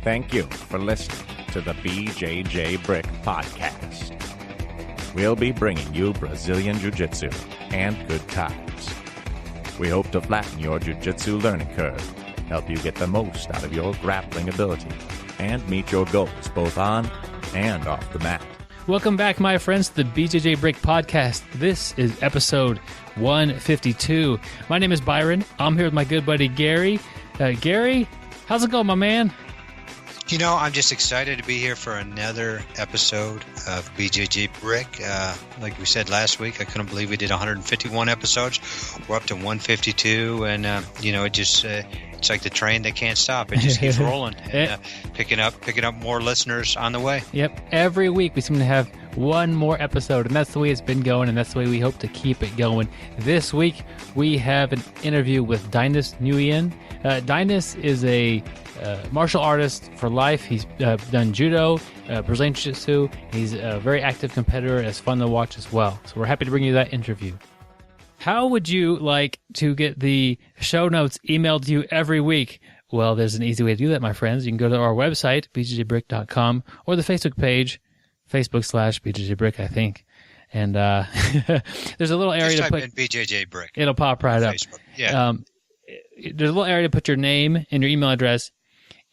Thank you for listening to the BJJ Brick Podcast. We'll be bringing you Brazilian Jiu-Jitsu and good times. We hope to flatten your Jiu-Jitsu learning curve, help you get the most out of your grappling ability, and meet your goals both on and off the mat. Welcome back, my friends, to the BJJ Brick Podcast. This is episode 152. My name is Byron. I'm here with my good buddy, Gary. Gary, how's it going, my man? You know, I'm just excited to be here for another episode of BJJ Brick. Like we said last week, I couldn't believe we did 151 episodes. We're up to 152, and it just it's like the train that can't stop. It just keeps rolling, and picking up more listeners on the way. Yep, every week we seem to have one more episode, and that's the way it's been going, and that's the way we hope to keep it going. This week we have an interview with Dainis Nguyen. Dainis is a martial artist for life. He's done judo, Brazilian Jiu-Jitsu. He's a very active competitor, and it's fun to watch as well. So we're happy to bring you that interview. How would you like to get the show notes emailed to you every week? Well, there's an easy way to do that, my friends. You can go to our website, bjjbrick.com, or the Facebook page, Facebook/BJJBrick, I think. And there's a little area just to put in BJJ Brick. It'll pop right up. Facebook. Yeah. There's a little area to put your name and your email address,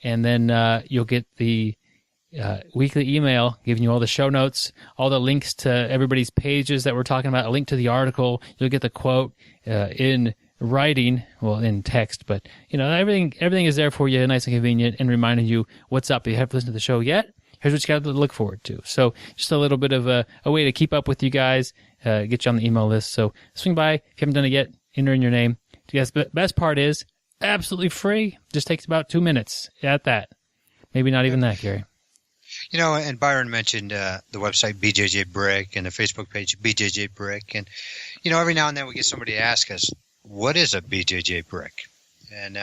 and then you'll get the weekly email giving you all the show notes, all the links to everybody's pages that we're talking about, a link to the article. You'll get the quote in writing, well, in text, but everything is there for you, nice and convenient, and reminding you what's up. If you haven't listened to the show yet, here's what you got to look forward to. So just a little bit of a way to keep up with you guys, get you on the email list. So swing by if you haven't done it yet, enter in your name. Yes, the best part is absolutely free. Just takes about 2 minutes at that. Maybe not even that, Gary. You know, and Byron mentioned the website BJJ Brick and the Facebook page BJJ Brick. And, every now and then we get somebody to ask us, what is a BJJ Brick? And,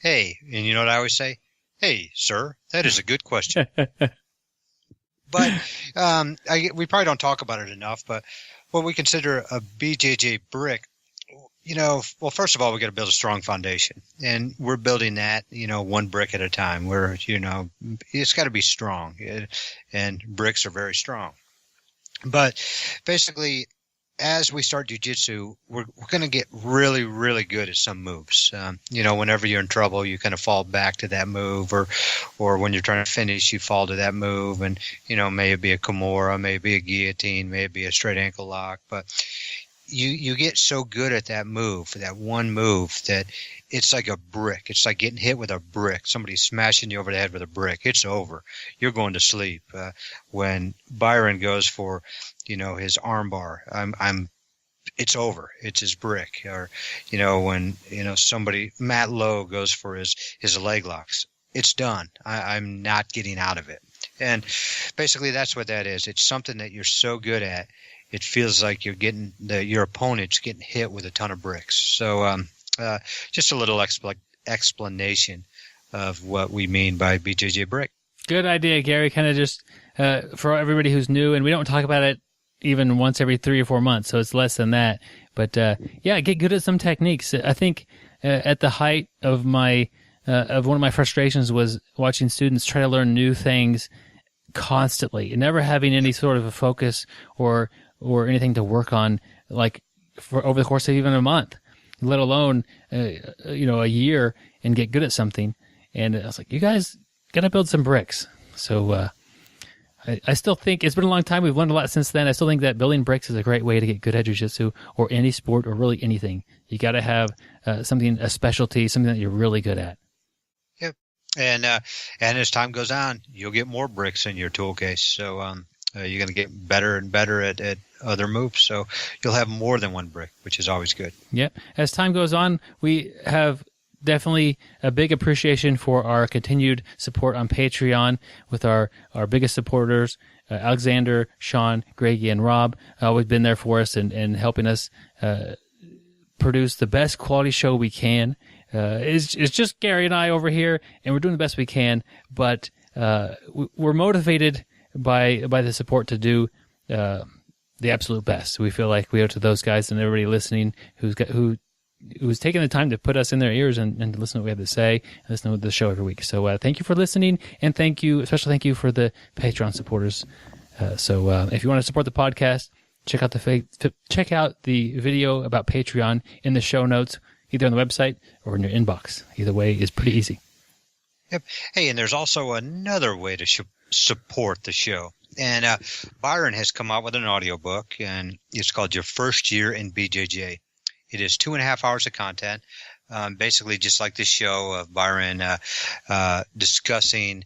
hey, and you know what I always say? Hey, sir, that is a good question. But we probably don't talk about it enough, but what we consider a BJJ Brick, well, first of all, we got to build a strong foundation, and we're building that, one brick at a time. It's got to be strong, and bricks are very strong. But basically, as we start jiu-jitsu, we're going to get really, really good at some moves. Whenever you're in trouble, you kind of fall back to that move, or when you're trying to finish, you fall to that move, and, may it be a Kimura, may it be a guillotine, may it be a straight ankle lock, but you get so good at that move, that one move, that it's like a brick. It's like getting hit with a brick. Somebody's smashing you over the head with a brick. It's over. You're going to sleep. When Byron goes for, his arm bar, it's over. It's his brick. Or, when, Matt Lowe goes for his leg locks, it's done. I'm not getting out of it. And basically that's what that is. It's something that you're so good at. It feels like you're getting your opponent's getting hit with a ton of bricks. So just a little explanation of what we mean by BJJ Brick. Good idea, Gary. Kind of just for everybody who's new, and we don't talk about it even once every 3 or 4 months, so it's less than that. But get good at some techniques. I think at the height of one of my frustrations was watching students try to learn new things constantly and never having any sort of a focus or anything to work on, like for over the course of even a month, let alone a year, and get good at something. And I was like, you guys gotta build some bricks. So I still think it's been a long time. We've learned a lot since then. I still think that building bricks is a great way to get good at jiu-jitsu or any sport or really anything. You gotta have a specialty, something that you're really good at. Yep. And as time goes on, you'll get more bricks in your tool case. So you're going to get better and better at other moves. So you'll have more than one brick, which is always good. Yeah. As time goes on, we have definitely a big appreciation for our continued support on Patreon with our biggest supporters, Alexander, Sean, Greggy, and Rob. Always been there for us and helping us produce the best quality show we can. It's just Gary and I over here, and we're doing the best we can, but we're motivated by the support to do the absolute best. We feel like we owe to those guys and everybody listening who who's taking the time to put us in their ears and to listen to what we have to say and listen to the show every week. So thank you for listening, and especially thank you for the Patreon supporters. So if you want to support the podcast, check out the video about Patreon in the show notes, either on the website or in your inbox. Either way is pretty easy. Yep. Hey, and there's also another way to support the show. And Byron has come out with an audiobook, and it's called Your First Year in BJJ. It is 2.5 hours of content, basically just like this show of Byron discussing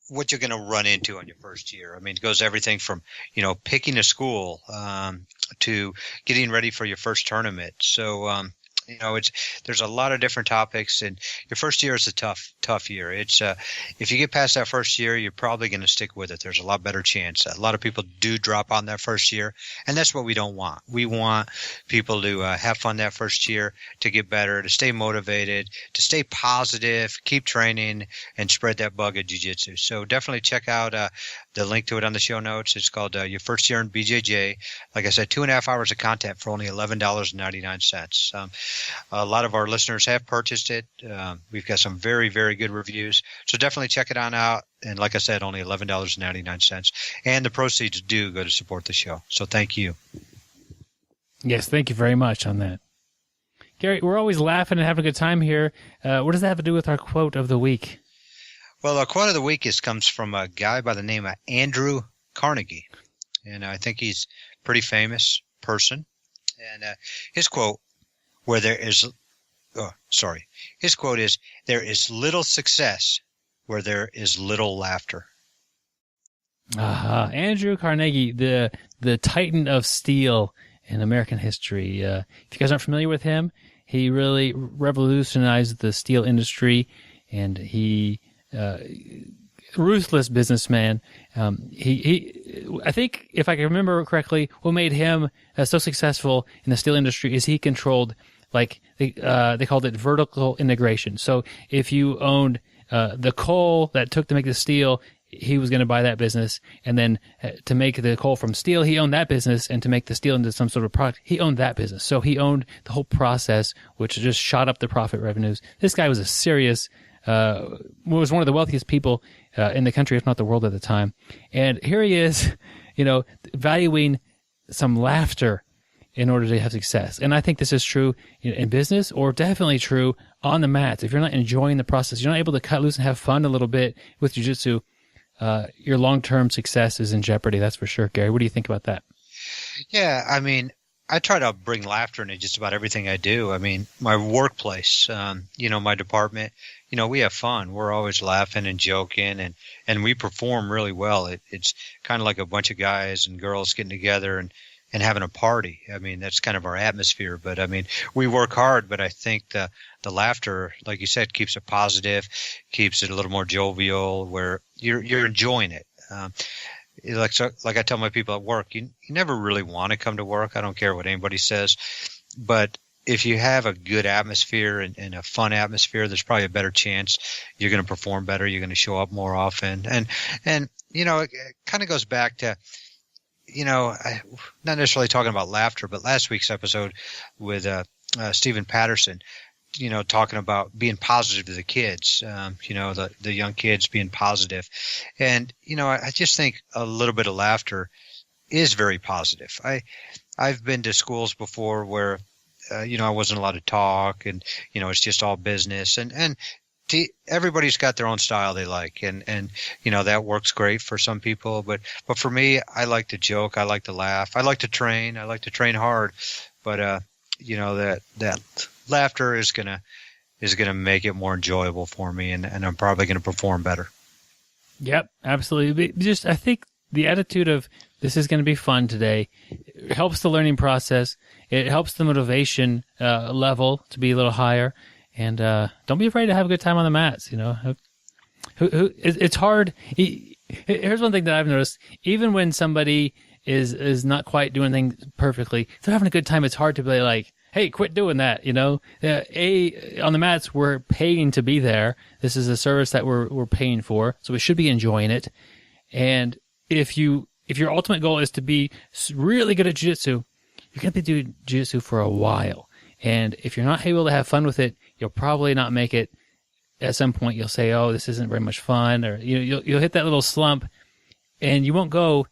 what you're going to run into on your first year. I mean, it goes everything from, picking a school to getting ready for your first tournament. So, there's a lot of different topics, and your first year is a tough year. It's if you get past that first year, you're probably going to stick with it. There's a lot better chance. A lot of people do drop on that first year, and that's what we don't want. We want people to have fun that first year, to get better, to stay motivated, to stay positive, keep training, and spread that bug of jiu-jitsu. So definitely check out the link to it on the show notes. It's called Your First Year in BJJ. Like I said, 2.5 hours of content for only $11.99. A lot of our listeners have purchased it. We've got some very, very good reviews. So definitely check it on out. And like I said, only $11.99. And the proceeds do go to support the show. So thank you. Yes, thank you very much on that. Gary, we're always laughing and having a good time here. What does that have to do with our quote of the week? Well, our quote of the week comes from a guy by the name of Andrew Carnegie. And I think he's a pretty famous person. And his quote, his quote is, "There is little success where there is little laughter." Andrew Carnegie, the titan of steel in American history. If you guys aren't familiar with him, he really revolutionized the steel industry, and he ruthless businessman. I think, if I can remember correctly, what made him so successful in the steel industry is he controlled, they called it vertical integration. So if you owned the coal that took to make the steel, he was going to buy that business, and then to make the coal from steel, he owned that business, and to make the steel into some sort of product, he owned that business. So he owned the whole process, which just shot up the profit revenues. This guy was was one of the wealthiest people in the country, if not the world at the time. And here he is, valuing some laughter in order to have success. And I think this is true in business, or definitely true on the mats. If you're not enjoying the process, you're not able to cut loose and have fun a little bit with jiu-jitsu, your long-term success is in jeopardy. That's for sure. Gary, what do you think about that? Yeah, I mean, I try to bring laughter into just about everything I do. I mean, my workplace, my department, we have fun. We're always laughing and joking, and we perform really well. It's kind of like a bunch of guys and girls getting together and having a party. I mean, that's kind of our atmosphere. But I mean, we work hard, but I think the laughter, like you said, keeps it positive, keeps it a little more jovial, where you're enjoying it. Like I tell my people at work, you never really want to come to work. I don't care what anybody says, but if you have a good atmosphere and a fun atmosphere, there's probably a better chance you're going to perform better. You're going to show up more often, and it kind of goes back to, not necessarily talking about laughter, but last week's episode with Stephen Patterson, talking about being positive to the kids, the young kids being positive. And, I just think a little bit of laughter is very positive. I've been to schools before where, I wasn't allowed to talk, and, it's just all business, and everybody's got their own style they like, and that works great for some people, but for me, I like to joke, I like to laugh, I like to train hard, but that laughter is gonna make it more enjoyable for me, and I'm probably gonna perform better. Yep, absolutely. I think the attitude of this is going to be fun today helps the learning process. It helps the motivation level to be a little higher. And don't be afraid to have a good time on the mats. It's hard. Here's one thing that I've noticed: even when somebody is not quite doing things perfectly, if they're having a good time, it's hard to be like, "Hey, quit doing that." On the mats, we're paying to be there. This is a service that we're paying for, so we should be enjoying it. And if your ultimate goal is to be really good at jiu-jitsu, you're going to be doing jiu-jitsu for a while. And if you're not able to have fun with it, you'll probably not make it. At some point, you'll say, "Oh, this isn't very much fun," or you'll hit that little slump, and you won't go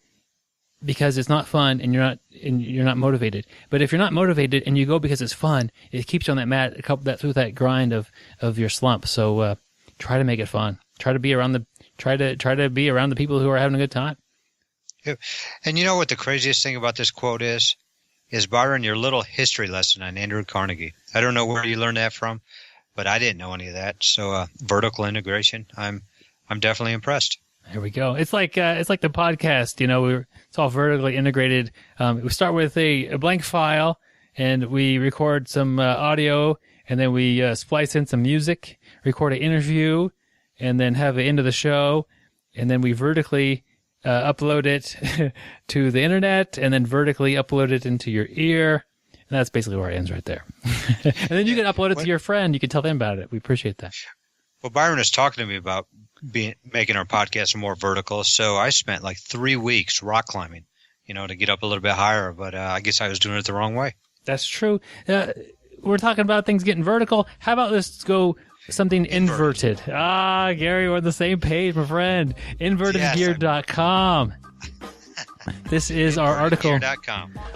because it's not fun and you're not motivated. But if you're not motivated and you go because it's fun, it keeps you on that mat through that grind of your slump. So try to make it fun. Try to be around the people who are having a good time. Yep. And you know what the craziest thing about this quote is Byron, your little history lesson on Andrew Carnegie. I don't know where you learned that from, but I didn't know any of that. So vertical integration, I'm definitely impressed. There we go. It's like the podcast. It's all vertically integrated. We start with a blank file, and we record some audio, and then we splice in some music, record an interview, and then have the end of the show, and then we vertically upload it to the internet, and then vertically upload it into your ear. And that's basically where it ends right there. And then you can upload it to your friend. You can tell them about it. We appreciate that. Well, Byron is talking to me about making our podcast more vertical. So I spent like 3 weeks rock climbing, to get up a little bit higher. But I guess I was doing it the wrong way. That's true. We're talking about things getting vertical. How about let's go something inverted? Gary, we're on the same page, my friend. Invertedgear.com. This is our article.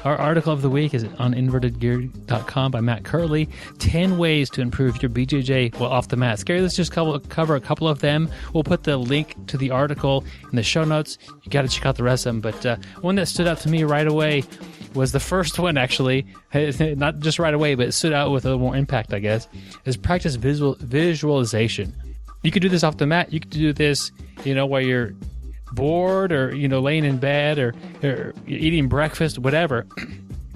Our article of the week is on invertedgear.com by Matt Curley. 10 ways to improve your BJJ while off the mat. Scary, let's just cover a couple of them. We'll put the link to the article in the show notes. You got to check out the rest of them. But one that stood out to me right away was the first one, actually. Not just right away, but it stood out with a little more impact, I guess, is practice visualization. You could do this off the mat. You could do this, while you're bored or laying in bed or eating breakfast, whatever.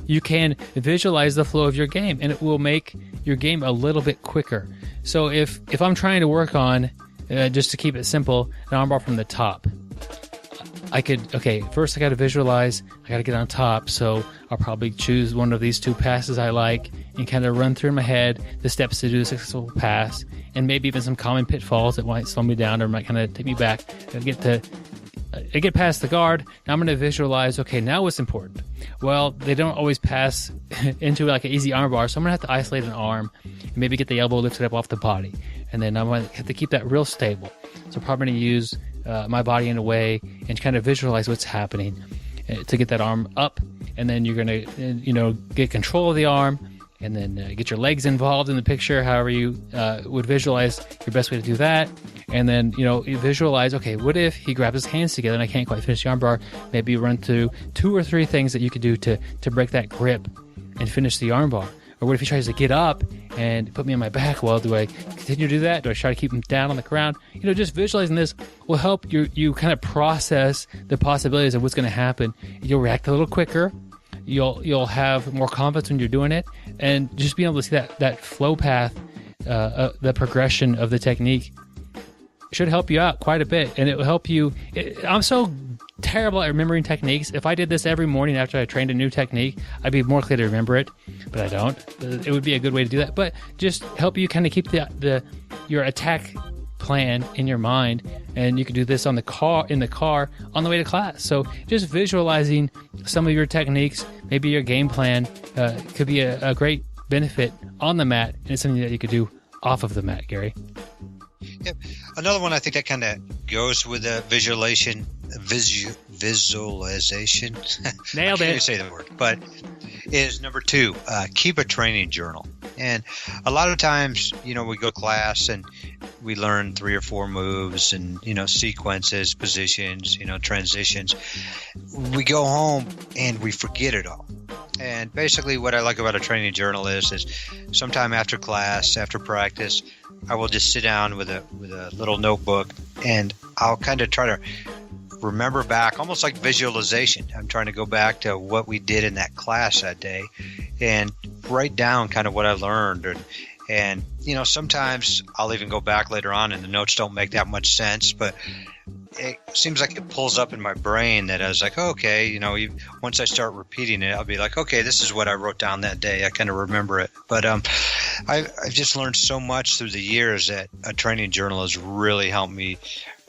You can visualize the flow of your game, and it will make your game a little bit quicker. So if I'm trying to work on, just to keep it simple, an armbar from the top, first I got to visualize, I got to get on top, so I'll probably choose one of these two passes I like and kind of run through in my head the steps to do a successful pass, and maybe even some common pitfalls that might slow me down or might kind of take me back. I get past the guard. Now I'm going to visualize, okay, now what's important? Well, they don't always pass into like an easy arm bar, so I'm going to have to isolate an arm and maybe get the elbow lifted up off the body. And then I'm going to have to keep that real stable. So I'm probably going to use my body in a way and kind of visualize what's happening to get that arm up. And then you're going to, get control of the arm, and then get your legs involved in the picture, however you would visualize your best way to do that. And then, you visualize, okay, what if he grabs his hands together and I can't quite finish the armbar? Maybe run through 2 or 3 things that you could do to break that grip and finish the armbar. Or what if he tries to get up and put me on my back? Well, do I continue to do that? Do I try to keep him down on the ground? Just visualizing this will help you kind of process the possibilities of what's going to happen. You'll react a little quicker. You'll have more confidence when you're doing it, and just being able to see that flow path, the progression of the technique should help you out quite a bit, and it will help you. I'm so terrible at remembering techniques. If I did this every morning after I trained a new technique, I'd be more likely to remember it, but I don't. It would be a good way to do that, but just help you kind of keep your attack plan in your mind, and you can do this in the car on the way to class. So just visualizing some of your techniques, maybe your game plan, could be a great benefit on the mat, and it's something that you could do off of the mat, Gary. Yep. Another one I think that kind of goes with the visualization. Nailed I it. can't say the word, but is number 2. Keep a training journal. And a lot of times, we go to class and we learn 3 or 4 moves and sequences, positions, transitions. We go home and we forget it all. And basically, what I like about a training journal is sometime after class, after practice, I will just sit down with a little notebook, and I'll kind of try to remember back, almost like visualization. I'm trying to go back to what we did in that class that day and write down kind of what I learned. And sometimes I'll even go back later on and the notes don't make that much sense, but it seems like it pulls up in my brain that I was like, okay, once I start repeating it, I'll be like, okay, this is what I wrote down that day. I kind of remember it. But I've just learned so much through the years that a training journal has really helped me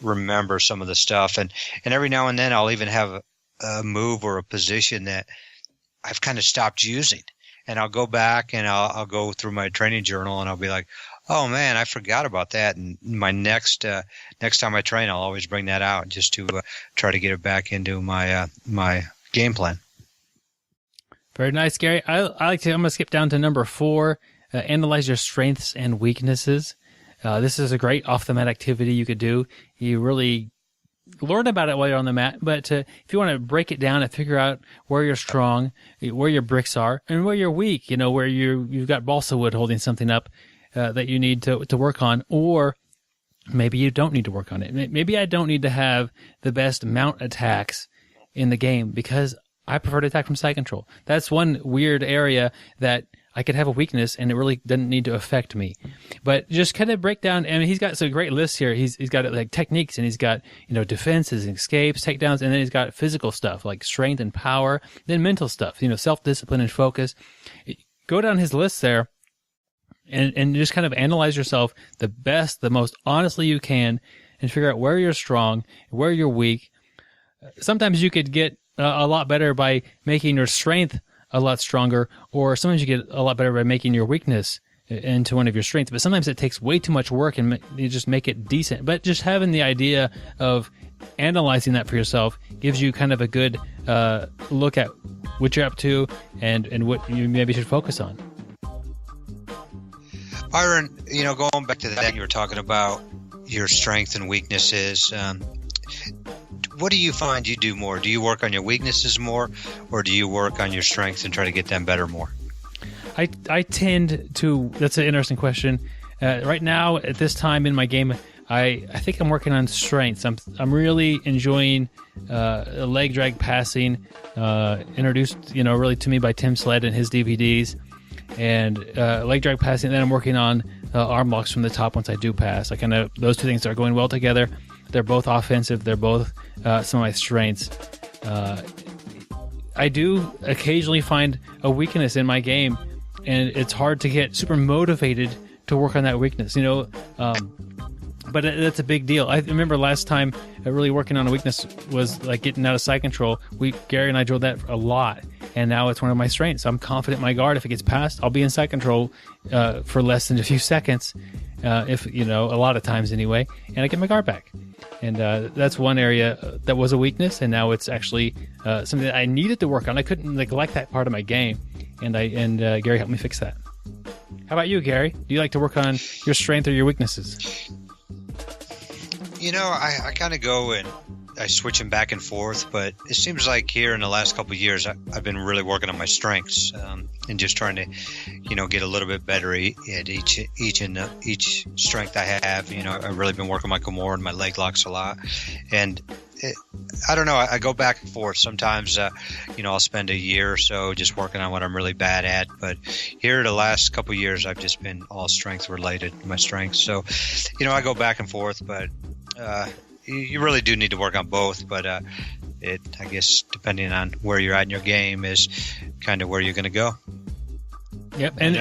remember some of the stuff. And every now and then I'll even have a move or a position that I've kind of stopped using. and I'll go back and I'll go through my training journal and I'll be like, oh man, I forgot about that. And my next time I train, I'll always bring that out just to try to get it back into my game plan. Very nice, Gary. I'm going to skip down to number 4. Analyze your strengths and weaknesses. This is a great off-the-mat activity you could do. You really learn about it while you're on the mat, but if you want to break it down and figure out where you're strong, where your bricks are, and where you're weak, where you've got balsa wood holding something up that you need to work on, or maybe you don't need to work on it. Maybe I don't need to have the best mount attacks in the game because I prefer to attack from side control. That's one weird area that I could have a weakness and it really doesn't need to affect me. But just kind of break down, he's got some great lists here. He's got like techniques, and he's got, defenses and escapes, takedowns, and then he's got physical stuff like strength and power, then mental stuff, self-discipline and focus. Go down his list there and just kind of analyze yourself the best, the most honestly you can, and figure out where you're strong, where you're weak. Sometimes you could get a lot better by making your strength a lot stronger, or sometimes you get a lot better by making your weakness into one of your strengths. But sometimes it takes way too much work and you just make it decent. But just having the idea of analyzing that for yourself gives you kind of a good look at what you're up to and what you maybe should focus on. Byron, going back to that, you were talking about your strengths and weaknesses. What do you find you do more? Do you work on your weaknesses more, or do you work on your strengths and try to get them better more? I tend to. That's an interesting question. Right now, at this time in my game, I think I'm working on strengths. I'm really enjoying leg drag passing, introduced really to me by Tim Sled and his DVDs, and leg drag passing. And then I'm working on arm locks from the top once I do pass. Those two things are going well together. They're both offensive. They're both some of my strengths. I do occasionally find a weakness in my game, and it's hard to get super motivated to work on that weakness, but that's a big deal. I remember last time really working on a weakness was like getting out of side control. Gary and I drilled that a lot, and now it's one of my strengths. I'm confident in my guard. If it gets passed, I'll be in side control for less than a few seconds, if a lot of times anyway, and I get my guard back. And that's one area that was a weakness, and now it's actually something that I needed to work on. I couldn't neglect that part of my game, and Gary helped me fix that. How about you, Gary? Do you like to work on your strength or your weaknesses? I kind of go and I switch them back and forth, but it seems like here in the last couple of years, I've been really working on my strengths and just trying to, get a little bit better at each strength I have. I've really been working my Kimura and my leg locks a lot, and I don't know. I go back and forth. Sometimes, I'll spend a year or so just working on what I'm really bad at. But here the last couple of years, I've just been all strength related, my strengths. So, I go back and forth, but you really do need to work on both. But I guess, depending on where you're at in your game is kind of where you're going to go. Yep, and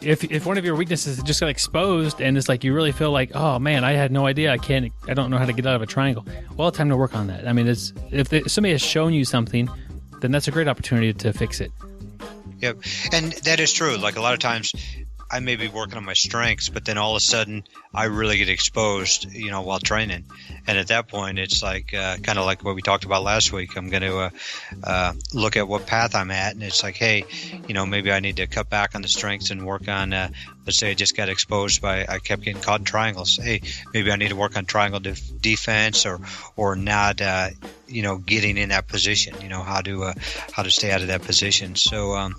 if one of your weaknesses just got exposed and it's like you really feel like, oh man, I had no idea, I don't know how to get out of a triangle. Well, time to work on that. If somebody has shown you something, then that's a great opportunity to fix it. Yep, and that is true. Like a lot of times, I may be working on my strengths, but then all of a sudden I really get exposed, while training. And at that point, it's like kind of like what we talked about last week. I'm going to look at what path I'm at, and it's like, hey, maybe I need to cut back on the strengths and work on, let's say I just got exposed I kept getting caught in triangles. Hey, maybe I need to work on triangle defense or not, getting in that position, how to stay out of that position. So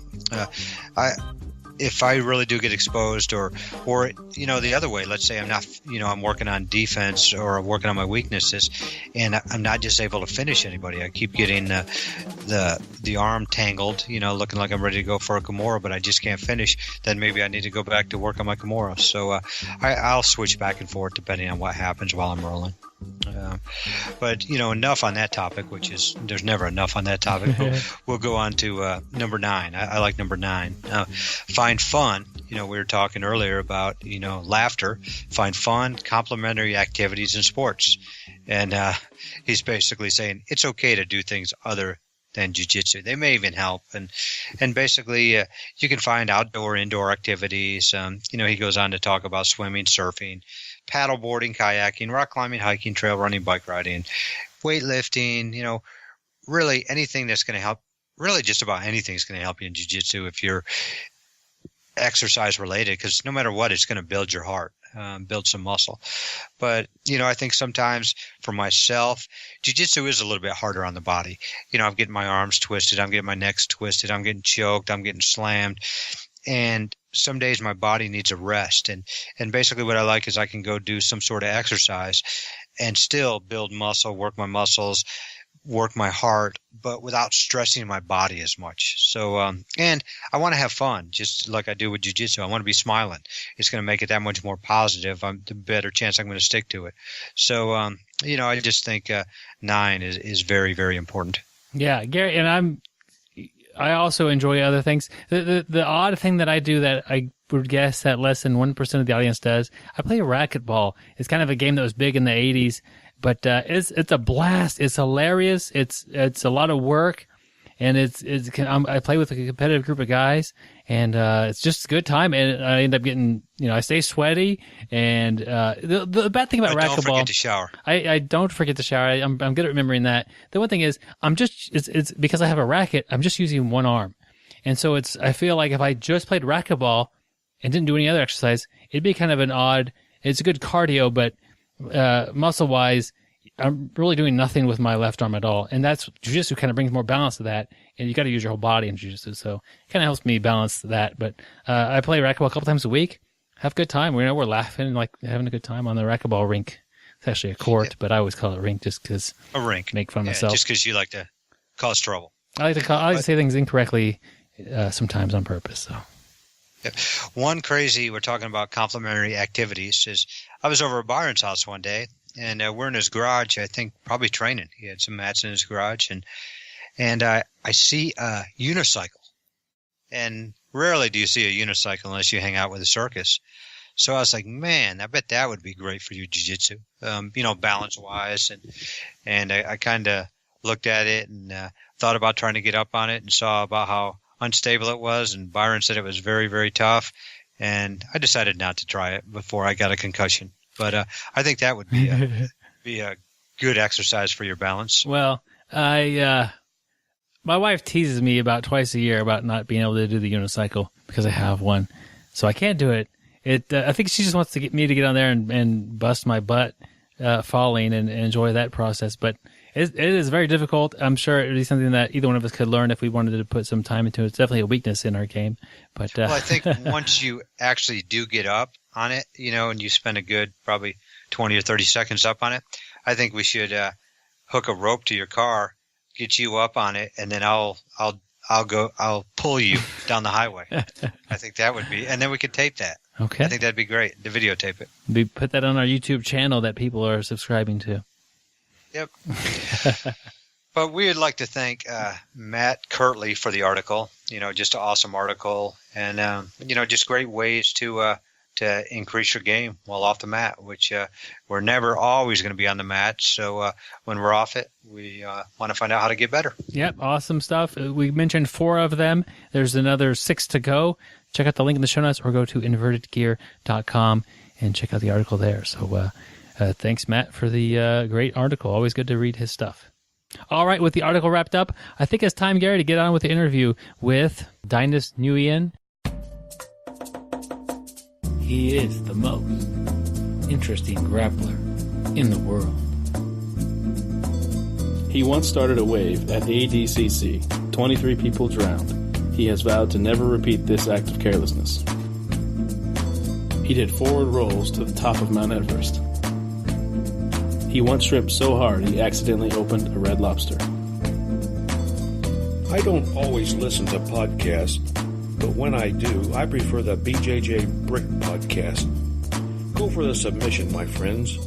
if I really do get exposed or the other way, let's say I'm not, I'm working on defense or working on my weaknesses and I'm not just able to finish anybody. I keep getting the arm tangled, looking like I'm ready to go for a Kimura, but I just can't finish. Then maybe I need to go back to work on my Kimura. So I'll switch back and forth depending on what happens while I'm rolling. But enough on that topic, which is there's never enough on that topic. We'll go on to number 9. I like number 9. Find fun. We were talking earlier about laughter. Find fun, complementary activities in sports, and he's basically saying it's okay to do things other than jiu-jitsu. They may even help. And basically, you can find outdoor, indoor activities. He goes on to talk about swimming, surfing, paddleboarding, kayaking, rock climbing, hiking, trail running, bike riding, weightlifting, really anything that's going to help. Really just about anything is going to help you in jiu-jitsu if you're exercise related, because no matter what, it's going to build your heart, build some muscle. But, I think sometimes for myself, jiu-jitsu is a little bit harder on the body. I'm getting my arms twisted. I'm getting my necks twisted. I'm getting choked. I'm getting slammed. And some days my body needs a rest. And basically what I like is I can go do some sort of exercise and still build muscle, work my muscles, work my heart, but without stressing my body as much. So, and I want to have fun, just like I do with jiu-jitsu. I want to be smiling. It's going to make it that much more positive. The better chance I'm going to stick to it. So, I just think 9 is very, very important. Yeah, Gary, and I also enjoy other things. The odd thing that I do that I would guess that less than 1% of the audience does, I play racquetball. It's kind of a game that was big in the 80s. But it's a blast. It's hilarious. It's a lot of work, and I play with a competitive group of guys, and it's just a good time. And I end up getting, I stay sweaty. And the bad thing about racquetball, don't forget to shower. I don't forget to shower. I'm good at remembering that. The one thing is, it's because I have a racket. I'm just using one arm, and so I feel like if I just played racquetball and didn't do any other exercise, it'd be kind of an odd. It's a good cardio, but muscle-wise, I'm really doing nothing with my left arm at all. And that's jiu-jitsu kind of brings more balance to that. And you got to use your whole body in jiu-jitsu. So it kind of helps me balance that. But I play racquetball a couple times a week. Have a good time. We're laughing, like having a good time on the racquetball rink. It's actually a court, but I always call it a rink just because. A rink. Make fun of myself. Just because you like to cause trouble. I like to say things incorrectly sometimes on purpose. So. Yeah. One crazy, we're talking about complementary activities, is I was over at Byron's house one day, and we're in his garage, I think probably training. He had some mats in his garage, and I see a unicycle. And rarely do you see a unicycle unless you hang out with a circus. So I was like, man, I bet that would be great for you jiu-jitsu, balance-wise. And I kind of looked at it and thought about trying to get up on it and saw about how unstable it was, and Byron said it was very, very tough, and I decided not to try it before I got a concussion. But I think that would be a good exercise for your balance. Well, my wife teases me about twice a year about not being able to do the unicycle because I have one, so I can't do it. I think she just wants to get me to get on there and bust my butt falling and enjoy that process, but it is very difficult. I'm sure it would be something that either one of us could learn if we wanted to put some time into it. It's definitely a weakness in our game. But well, I think once you actually do get up on it, and you spend a good probably 20 or 30 seconds up on it, I think we should hook a rope to your car, get you up on it, and then I'll pull you down the highway. I think that would be, and then we could tape that. Okay. I think that'd be great to videotape it. We put that on our YouTube channel that people are subscribing to. Yep. But we would like to thank Matt Kirtley for the article. Just an awesome article, and just great ways to increase your game while off the mat, which we're never always going to be on the mat. So when we're off it, we want to find out how to get better. Yep, awesome stuff. We mentioned 4 of them. There's another 6 to go. Check out the link in the show notes or go to invertedgear.com and check out the article there. So thanks, Matt, for the great article. Always good to read his stuff. All right, with the article wrapped up, I think it's time, Gary, to get on with the interview with Dainis Nguyen. He is the most interesting grappler in the world. He once started a wave at ADCC. 23 people drowned. He has vowed to never repeat this act of carelessness. He did forward rolls to the top of Mount Everest. He once shrimped so hard he accidentally opened a Red Lobster. I don't always listen to podcasts, but when I do, I prefer the BJJ Brick podcast. Go for the submission, my friends.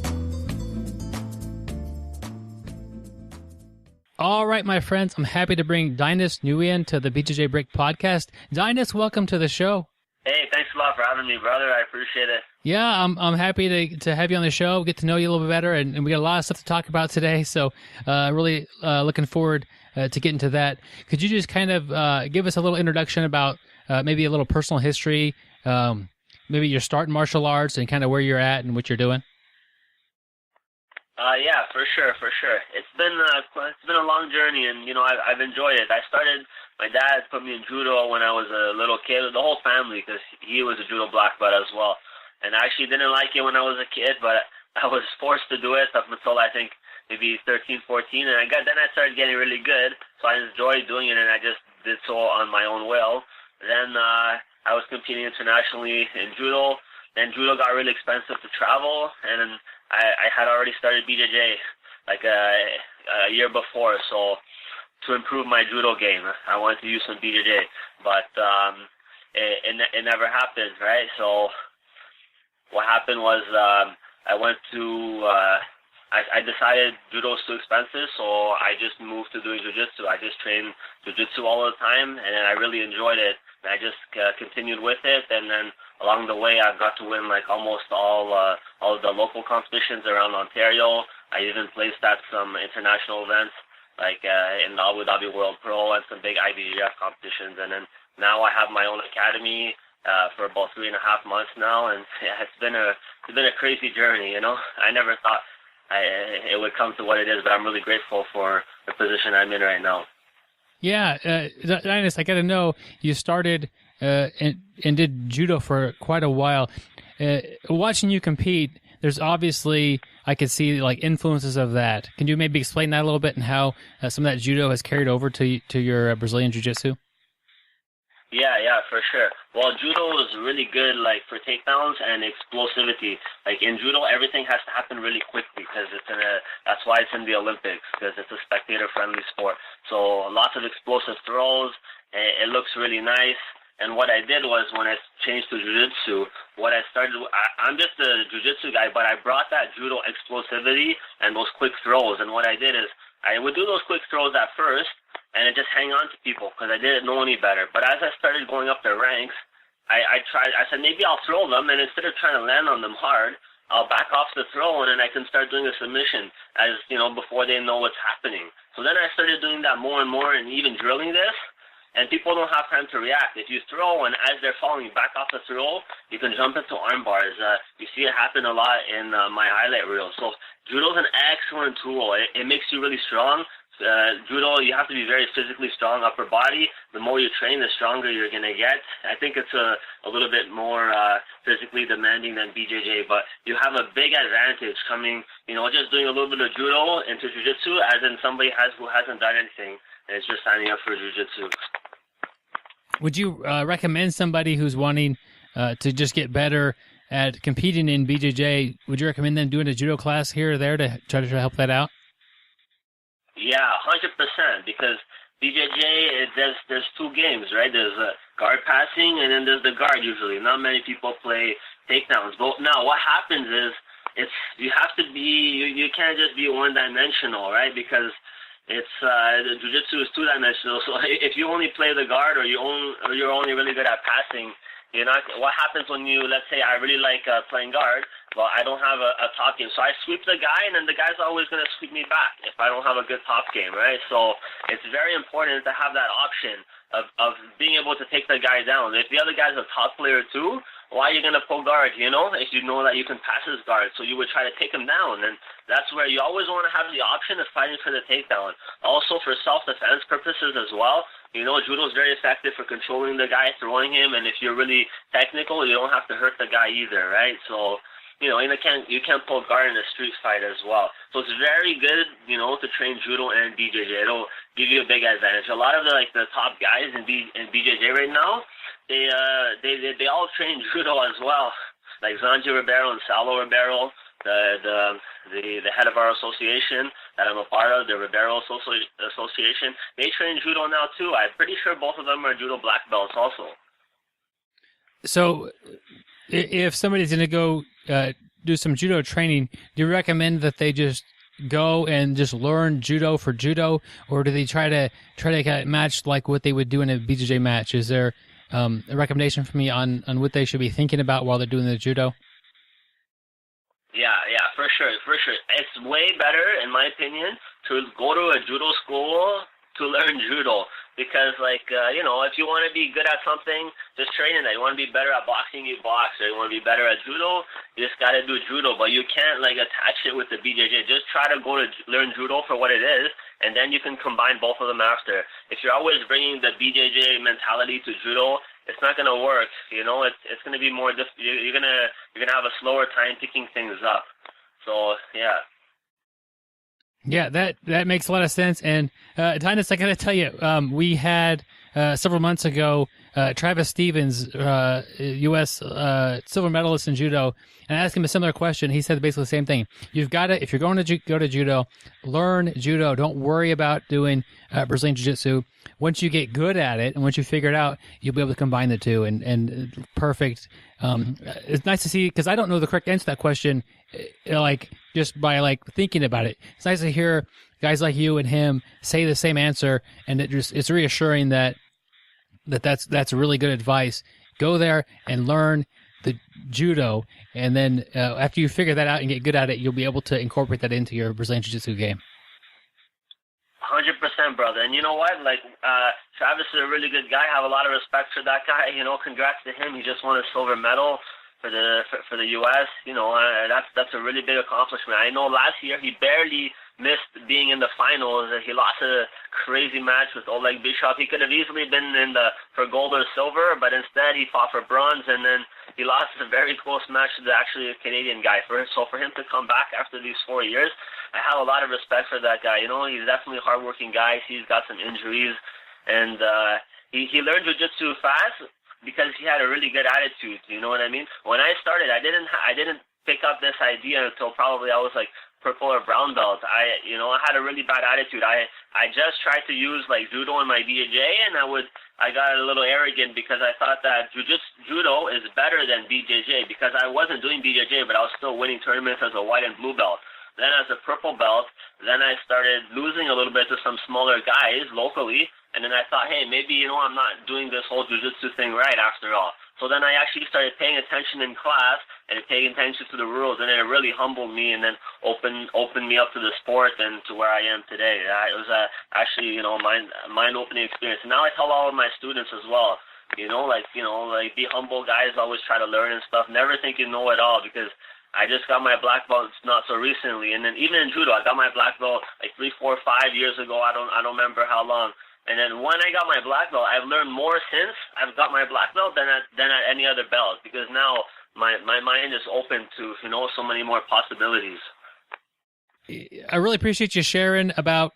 All right, my friends, I'm happy to bring Dainis Nguyen to the BJJ Brick podcast. Dainis, welcome to the show. Hey, thanks a lot for having me, brother. I appreciate it. Yeah, I'm happy to have you on the show, get to know you a little bit better, and we got a lot of stuff to talk about today. So really looking forward to get into that. Could you just kind of give us a little introduction about maybe a little personal history, maybe your start in martial arts and kind of where you're at and what you're doing? Yeah, for sure. It's been a long journey, and I've enjoyed it. My dad put me in judo when I was a little kid. The whole family, because he was a judo black belt as well. And I actually didn't like it when I was a kid, but I was forced to do it up until I think maybe 13, 14, and then I started getting really good. So I enjoyed doing it, and I just did so on my own will. Then I was competing internationally in judo. Then judo got really expensive to travel, and I had already started BJJ like a year before. So to improve my judo game, I wanted to use some BJJ, but it never happened, right? So what happened was I went to I decided judo was too expensive, so I just moved to doing jiu-jitsu. I just trained jiu-jitsu all the time, and I really enjoyed it. And I just continued with it, and then along the way, I got to win like almost all of the local competitions around Ontario. I even placed at some international events, like in the Abu Dhabi World Pro and some big IBJJF competitions. And then now I have my own academy for about 3.5 months now, and yeah, it's been a crazy journey. I never thought it would come to what it is, but I'm really grateful for the position I'm in right now. Yeah, Dainis, I got to know, you started and did judo for quite a while. Watching you compete, there's obviously, I could see like influences of that. Can you maybe explain that a little bit and how some of that judo has carried over to your Brazilian jiu-jitsu? Yeah, for sure. Well, judo is really good, like, for takedowns and explosivity. Like, in judo, everything has to happen really quickly because that's why it's in the Olympics, because it's a spectator-friendly sport. So lots of explosive throws. It looks really nice. And what I did was, when I changed to jiu-jitsu, I'm just a jiu-jitsu guy, but I brought that judo explosivity and those quick throws. And what I did is, I would do those quick throws at first, and just hang on to people because I didn't know any better. But as I started going up the ranks, I said, maybe I'll throw them, and instead of trying to land on them hard, I'll back off the throw, and then I can start doing a submission before they know what's happening. So then I started doing that more and more, and even drilling this, and people don't have time to react. If you throw, and as they're falling back off the throw, you can jump into arm bars. You see it happen a lot in my highlight reel. So judo is an excellent tool. It makes you really strong. Judo, you have to be very physically strong upper body. The more you train, the stronger you're going to get. I think it's a little bit more physically demanding than BJJ, but you have a big advantage coming, just doing a little bit of judo into jiu-jitsu as in somebody who hasn't done anything and is just signing up for jiu-jitsu. Would you recommend somebody who's wanting to just get better at competing in BJJ, would you recommend them doing a judo class here or there to try to help that out? Yeah, 100%, because BJJ, there's two games, right? There's guard passing, and then there's the guard usually. Not many people play takedowns. But now what happens is you have to be, you can't just be one-dimensional, right? Because the jiu-jitsu is two-dimensional. So if you only play the guard or you're only really good at passing, what happens when let's say I really like playing guard, well, I don't have a top game. So I sweep the guy, and then the guy's always going to sweep me back if I don't have a good top game, right? So it's very important to have that option of being able to take the guy down. If the other guy's a top player too, why are you going to pull guard, if you know that you can pass his guard? So you would try to take him down, and that's where you always want to have the option of fighting for the takedown. Also for self-defense purposes as well. Judo is very effective for controlling the guy, throwing him, and if you're really technical, you don't have to hurt the guy either, right? So, you can't pull guard in a street fight as well. So it's very good, to train judo and BJJ. It'll give you a big advantage. A lot of the top guys in BJJ right now, they all train judo as well. Like Zanji Ribeiro and Salo Ribeiro, the head of our association that I'm a part of, the Ribeiro Association, they train judo now too. I'm pretty sure both of them are judo black belts also. So if somebody's going to go do some judo training, do you recommend that they just go and just learn judo for judo, or do they try to match like what they would do in a BJJ match? Is there a recommendation for me on what they should be thinking about while they're doing the judo? Yeah, for sure. It's way better, in my opinion, to go to a judo school to learn judo. Because, like, if you want to be good at something, just train in that. You want to be better at boxing, you box. Or you want to be better at judo, you just got to do judo. But you can't, like, attach it with the BJJ. Just try to go to learn judo for what it is, and then you can combine both of them after. If you're always bringing the BJJ mentality to judo, it's not going to work. It's going to be more you're going to have a slower time picking things up. So, yeah. Yeah, that makes a lot of sense. And Dainis, I got to tell you, we had several months ago Travis Stevens, U.S. Silver medalist in judo, and I asked him a similar question. He said basically the same thing. You've got to, if you're going to go to judo, learn judo. Don't worry about doing Brazilian jiu-jitsu. Once you get good at it and once you figure it out, you'll be able to combine the two. And perfect. It's nice to see, because I don't know the correct answer to that question, like just by like thinking about it. It's nice to hear guys like you and him say the same answer, and it's reassuring that's really good advice. Go there and learn the judo, and then after you figure that out and get good at it, you'll be able to incorporate that into your Brazilian Jiu-Jitsu game. 100%, brother. And you know what? Like, Travis is a really good guy. I have a lot of respect for that guy. Congrats to him. He just won a silver medal for the U.S. That's a really big accomplishment. I know last year he barely missed being in the finals. He lost a crazy match with Oleg Bishop. He could have easily been for gold or silver, but instead he fought for bronze, and then he lost a very close match to a Canadian guy. So for him to come back after these 4 years, I have a lot of respect for that guy. He's definitely a hardworking guy. He's got some injuries, and he learned jiu-jitsu fast because he had a really good attitude. You know what I mean? When I started, I didn't pick up this idea until probably I was like purple or brown belt. I had a really bad attitude. I just tried to use like judo in my BJJ, and I got a little arrogant because I thought that judo is better than BJJ, because I wasn't doing BJJ, but I was still winning tournaments as a white and blue belt. Then as a purple belt, then I started losing a little bit to some smaller guys locally, and then I thought, hey, maybe, I'm not doing this whole jiu-jitsu thing right after all. So then I actually started paying attention in class and paying attention to the rules, and it really humbled me and then opened me up to the sport and to where I am today. It was actually, mind-opening experience. And now I tell all of my students as well, be humble, guys, always try to learn and stuff. Never think you know it all, because I just got my black belt not so recently, and then even in judo, I got my black belt like 3, 4, 5 years ago. I don't remember how long. And then when I got my black belt, I've learned more since I've got my black belt than at any other belt, because now my mind is open to so many more possibilities. I really appreciate you sharing about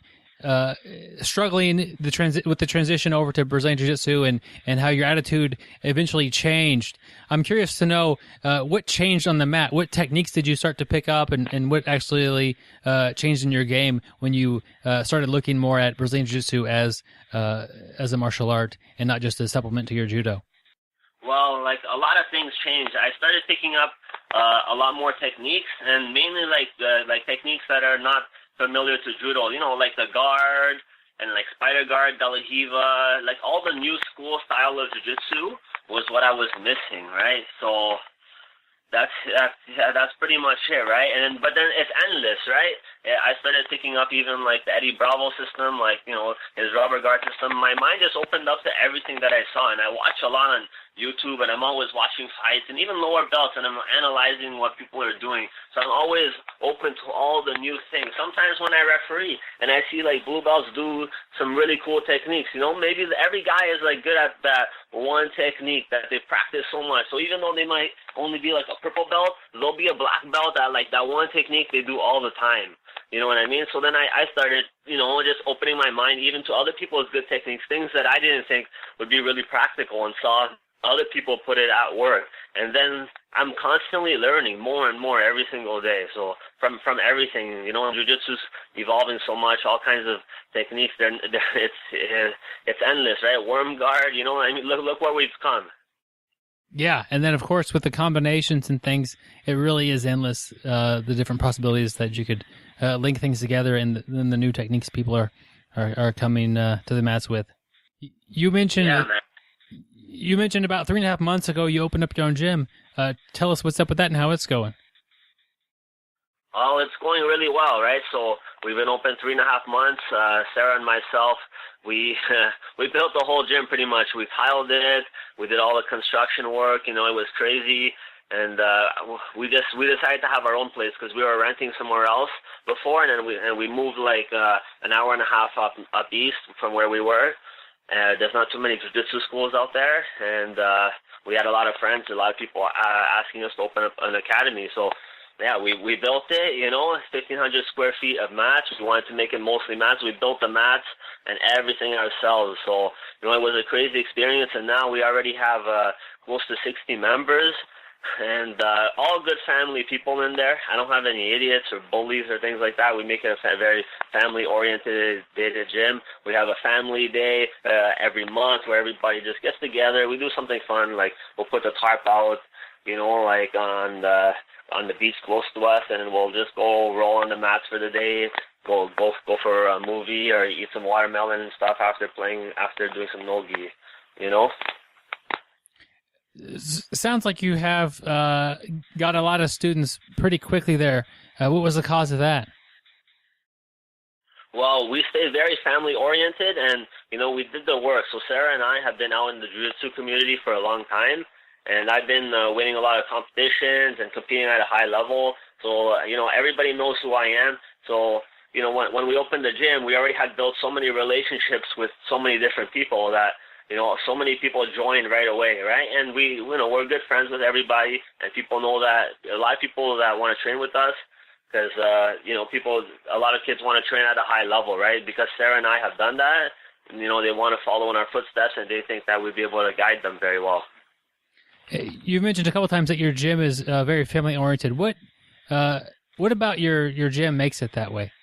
struggling with the transition over to Brazilian Jiu-Jitsu and how your attitude eventually changed. I'm curious to know what changed on the mat. What techniques did you start to pick up, and what actually changed in your game when you started looking more at Brazilian Jiu-Jitsu as a martial art and not just a supplement to your judo? Well, like a lot of things changed. I started picking up a lot more techniques, and mainly like techniques that are not familiar to judo, like the guard and like spider guard, Dalahiva, like all the new school style of jiu-jitsu was what I was missing, right? So that's pretty much it, right? But then it's endless, right? I started picking up even like the Eddie Bravo system, like his rubber guard system. My mind just opened up to everything that I saw, and I watch a lot on YouTube, and I'm always watching fights and even lower belts, and I'm analyzing what people are doing. So I'm always open to all the new things. Sometimes when I referee and I see like blue belts do some really cool techniques, maybe every guy is like good at that one technique that they practice so much. So even though they might only be like a purple belt, there'll be a black belt at like that one technique they do all the time. You know what I mean? So then I started, just opening my mind even to other people's good techniques, things that I didn't think would be really practical, and saw other people put it at work. And then I'm constantly learning more and more every single day. So from everything, jiu-jitsu's evolving so much, all kinds of techniques. It's endless, right? Worm guard, look where we've come. Yeah, and then of course with the combinations and things, it really is endless. The different possibilities that you could link things together, and then the new techniques people are coming to the mats with. You mentioned. Yeah, man. You mentioned about 3.5 months ago you opened up your own gym. Tell us what's up with that and how it's going. Oh, it's going really well, right? So we've been open 3.5 months. Sarah and myself, we we built the whole gym pretty much. We tiled it. We did all the construction work. You know, it was crazy. And we decided to have our own place because we were renting somewhere else before, and then we moved like an hour and a half up east from where we were. There's not too many jiu-jitsu schools out there, and we had a lot of friends, a lot of people asking us to open up an academy. So yeah, we built it, you know, 1,500 square feet of mats. We wanted to make it mostly mats. We built the mats and everything ourselves. So, you know, it was a crazy experience, and now we already have close to 60 members. And all good family people in there. I don't have any idiots or bullies or things like that. We make it a very family-oriented gym. We have a family day every month where everybody just gets together. We do something fun, like we'll put the tarp out, you know, like on the beach close to us, and we'll just go roll on the mats for the day, go for a movie or eat some watermelon and stuff after doing some no-gi, you know. Sounds like you have got a lot of students pretty quickly there. What was the cause of that? Well, we stay very family-oriented, and, you know, we did the work. So Sarah and I have been out in the jiu-jitsu community for a long time, and I've been winning a lot of competitions and competing at a high level. So, you know, everybody knows who I am. So, you know, when we opened the gym, we already had built so many relationships with so many different people that, you know, so many people joined right away, right? And we're good friends with everybody, and people know that a lot of people that want to train with us, because, you know, a lot of kids want to train at a high level, right? Because Sarah and I have done that, and, you know, they want to follow in our footsteps, and they think that we'd be able to guide them very well. You've mentioned a couple times that your gym is very family-oriented. What about your gym makes it that way?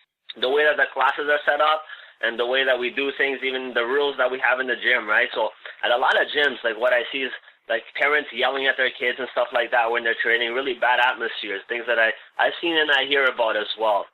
The way that the classes are set up, and the way that we do things, even the rules that we have in the gym, right? So at a lot of gyms, like what I see is like parents yelling at their kids and stuff like that when they're training, really bad atmospheres, things that I've seen and I hear about as well.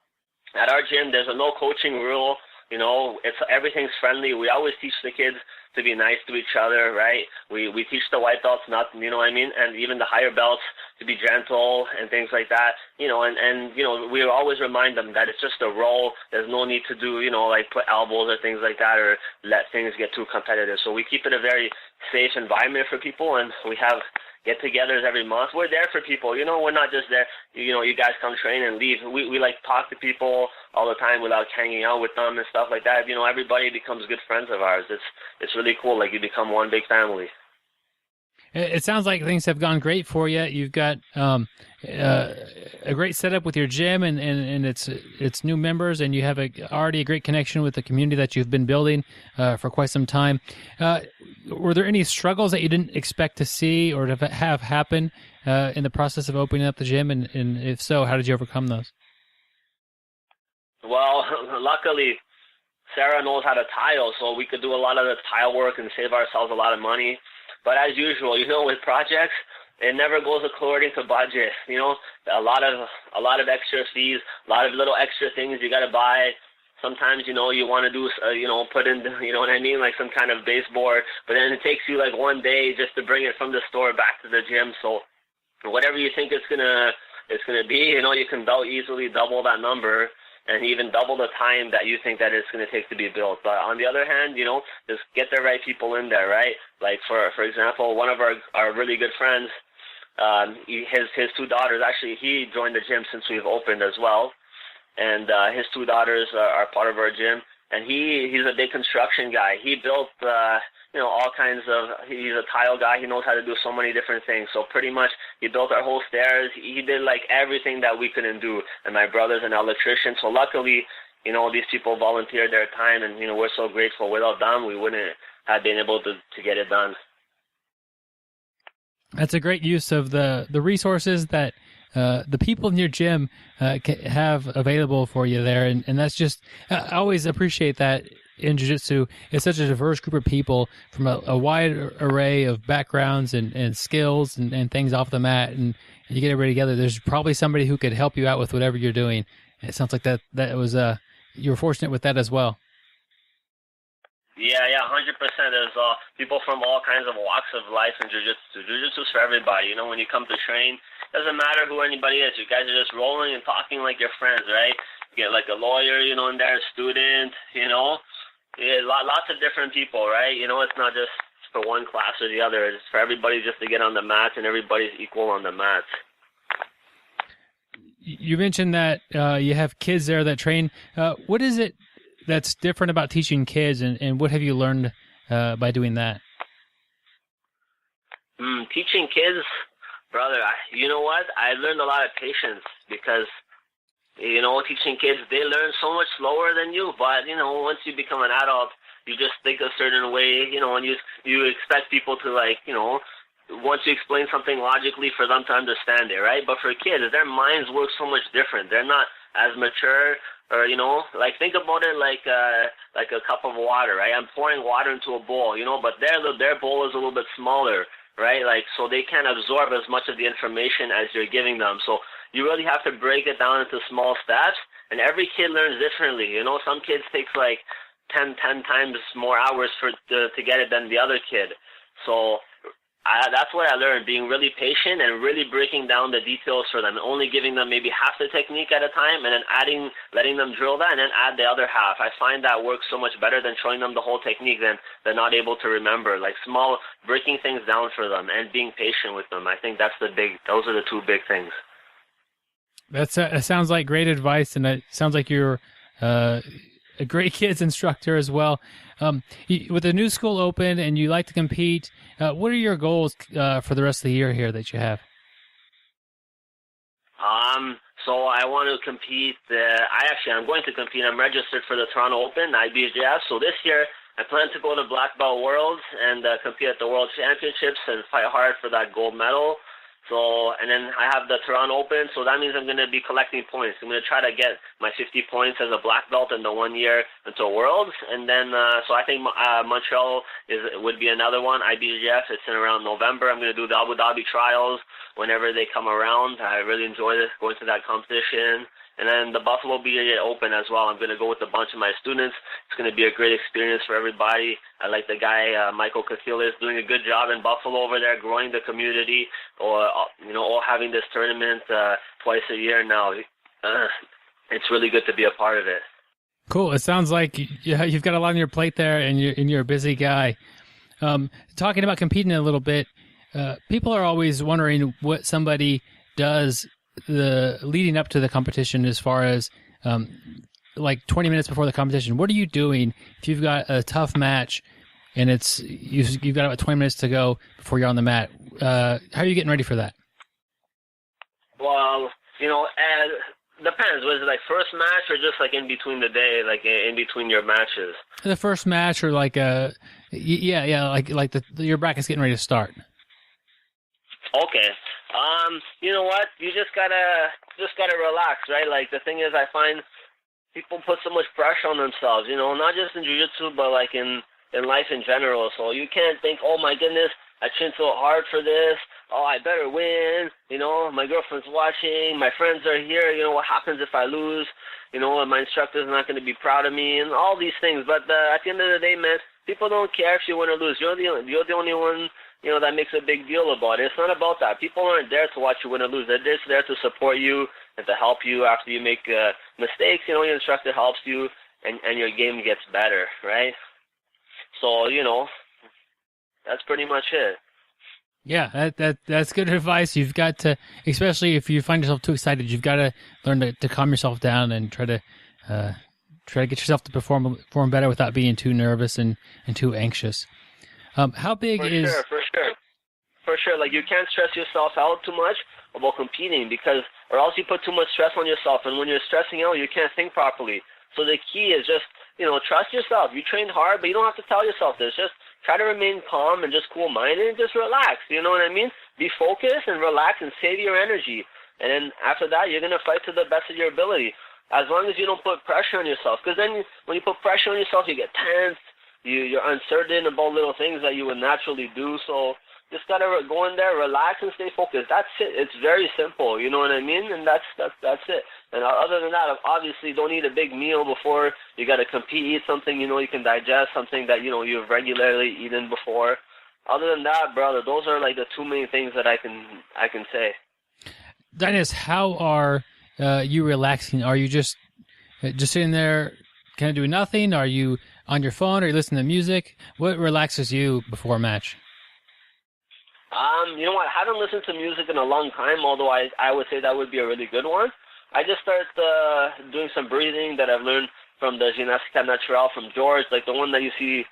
At our gym, there's a no coaching rule. You know, everything's friendly. We always teach the kids to be nice to each other, right? We teach the white belts not, you know what I mean, and even the higher belts to be gentle and things like that, you know, and you know, we always remind them that it's just a role. There's no need to do, you know, like put elbows or things like that or let things get too competitive. So we keep it a very safe environment for people, and we have get-togethers every month. We're there for people, you know. We're not just there, you know, you guys come train and leave. We like talk to people all the time without hanging out with them and stuff like that. You know, everybody becomes good friends of ours. It's really cool. Like, you become one big family. It sounds like things have gone great for you. You've got a great setup with your gym and its new members, and you have already a great connection with the community that you've been building for quite some time. Were there any struggles that you didn't expect to see or to have happen in the process of opening up the gym? And if so, how did you overcome those? Well, luckily, Sarah knows how to tile, so we could do a lot of the tile work and save ourselves a lot of money. But as usual, you know, with projects, it never goes according to budget. You know, a lot of extra fees, a lot of little extra things you got to buy. Sometimes, you know, you want to do, you know, put in, you know what I mean, like some kind of baseboard, but then it takes you like one day just to bring it from the store back to the gym. So whatever you think it's gonna be, you know, you can easily double that number and even double the time that you think that it's going to take to be built. But on the other hand, you know, just get the right people in there, right? Like, for example, one of our really good friends, his two daughters, actually, he joined the gym since we've opened as well. And his two daughters are part of our gym. And he's a big construction guy. He built, you know, all kinds of, he's a tile guy. He knows how to do so many different things. So pretty much he built our whole stairs. He did like everything that we couldn't do. And my brother's an electrician. So luckily, you know, these people volunteered their time, and, you know, we're so grateful. Without them, we wouldn't have been able to get it done. That's a great use of the resources that the people in your gym have available for you there. And that's just, I always appreciate that in jiu-jitsu. It's such a diverse group of people from a wide array of backgrounds and skills and things off the mat, and you get everybody together. There's probably somebody who could help you out with whatever you're doing. It sounds like that was, you were fortunate with that as well. Yeah, 100%. There's people from all kinds of walks of life in jiu-jitsu. Jiu-jitsu's for everybody. You know, when you come to train, doesn't matter who anybody is. You guys are just rolling and talking like your friends, right? You get like a lawyer, in there, a student, lots of different people, right? It's not just for one class or the other. It's for everybody just to get on the mats, and everybody's equal on the mats. You mentioned that you have kids there that train. What is it that's different about teaching kids, and what have you learned by doing that? Teaching kids, brother, you know what? I learned a lot of patience because, teaching kids, they learn so much slower than you. But, once you become an adult, you just think a certain way, and you expect people to, once you explain something logically, for them to understand it, right? But for kids, their minds work so much different. They're not as mature, or, think about it like a cup of water, right? I'm pouring water into a bowl, but their bowl is a little bit smaller, right? So they can't absorb as much of the information as you're giving them. So you really have to break it down into small steps, and every kid learns differently. Some kids takes 10 times more hours to get it than the other kid. So that's what I learned, being really patient and really breaking down the details for them, only giving them maybe half the technique at a time, and then letting them drill that, and then add the other half. I find that works so much better than showing them the whole technique than they're not able to remember. Breaking things down for them and being patient with them. I think those are the two big things. That sounds like great advice, and it sounds like you're a great kids instructor as well. With the new school open and you like to compete, what are your goals for the rest of the year here that you have? So I want to compete. I'm going to compete. I'm registered for the Toronto Open, IBJF. So this year, I plan to go to Black Belt Worlds and compete at the World Championships and fight hard for that gold medal. So, and then I have the Toronto Open, so that means I'm going to be collecting points. I'm going to try to get my 50 points as a black belt in the 1 year until Worlds. And then, so I think Montreal would be another one, IBJF. It's in around November. I'm going to do the Abu Dhabi trials whenever they come around. I really enjoy going to that competition. And then the Buffalo BJJ Open as well. I'm going to go with a bunch of my students. It's going to be a great experience for everybody. I like the guy, Michael Casillas, doing a good job in Buffalo over there, growing the community, or having this tournament twice a year now. It's really good to be a part of it. Cool. It sounds like you've got a lot on your plate there, and you're a busy guy. Talking about competing a little bit, people are always wondering what somebody does leading up to the competition, as far as 20 minutes before the competition. What are you doing if you've got a tough match and you've got about 20 minutes to go before you're on the mat? How are you getting ready for that? Well, depends. Was it first match or just in between the day, in between your matches? The first match, or your bracket's getting ready to start. Okay. You know what? You just gotta relax, right? The thing is, I find people put so much pressure on themselves, not just in jiu-jitsu, but in life in general. So you can't think, oh my goodness, I trained so hard for this. Oh, I better win. My girlfriend's watching. My friends are here. What happens if I lose? My instructor's not going to be proud of me, and all these things. But at the end of the day, man, people don't care if you win or lose. You're the only one, that makes a big deal about it. It's not about that. People aren't there to watch you win or lose. They're just there to support you and to help you after you make mistakes. Your instructor helps you, and your game gets better, right? So, that's pretty much it. Yeah, that's good advice. You've got to, especially if you find yourself too excited, you've got to learn to calm yourself down and try to get yourself to perform better without being too nervous and too anxious. How big is... For sure. You can't stress yourself out too much about competing, or else you put too much stress on yourself, and when you're stressing out, you can't think properly. So the key is just, trust yourself. You trained hard, but you don't have to tell yourself this. Just try to remain calm and just cool-minded and just relax. You know what I mean? Be focused and relax and save your energy. And then after that, you're going to fight to the best of your ability, as long as you don't put pressure on yourself. Because then when you put pressure on yourself, you get tense. You're uncertain about little things that you would naturally do. So just got to go in there, relax, and stay focused. That's it. It's very simple. You know what I mean? And that's it. And other than that, obviously, don't eat a big meal before you got to compete. Eat something you can digest, something that you've regularly eaten before. Other than that, brother, those are the two main things that I can say. Dainis, how are you relaxing? Are you just sitting there kind of doing nothing? Are you on your phone? Are you listening to music? What relaxes you before a match? You know what? I haven't listened to music in a long time, although I would say that would be a really good one. I just started doing some breathing that I've learned from the Gymnastica Naturale from George, like the one that you see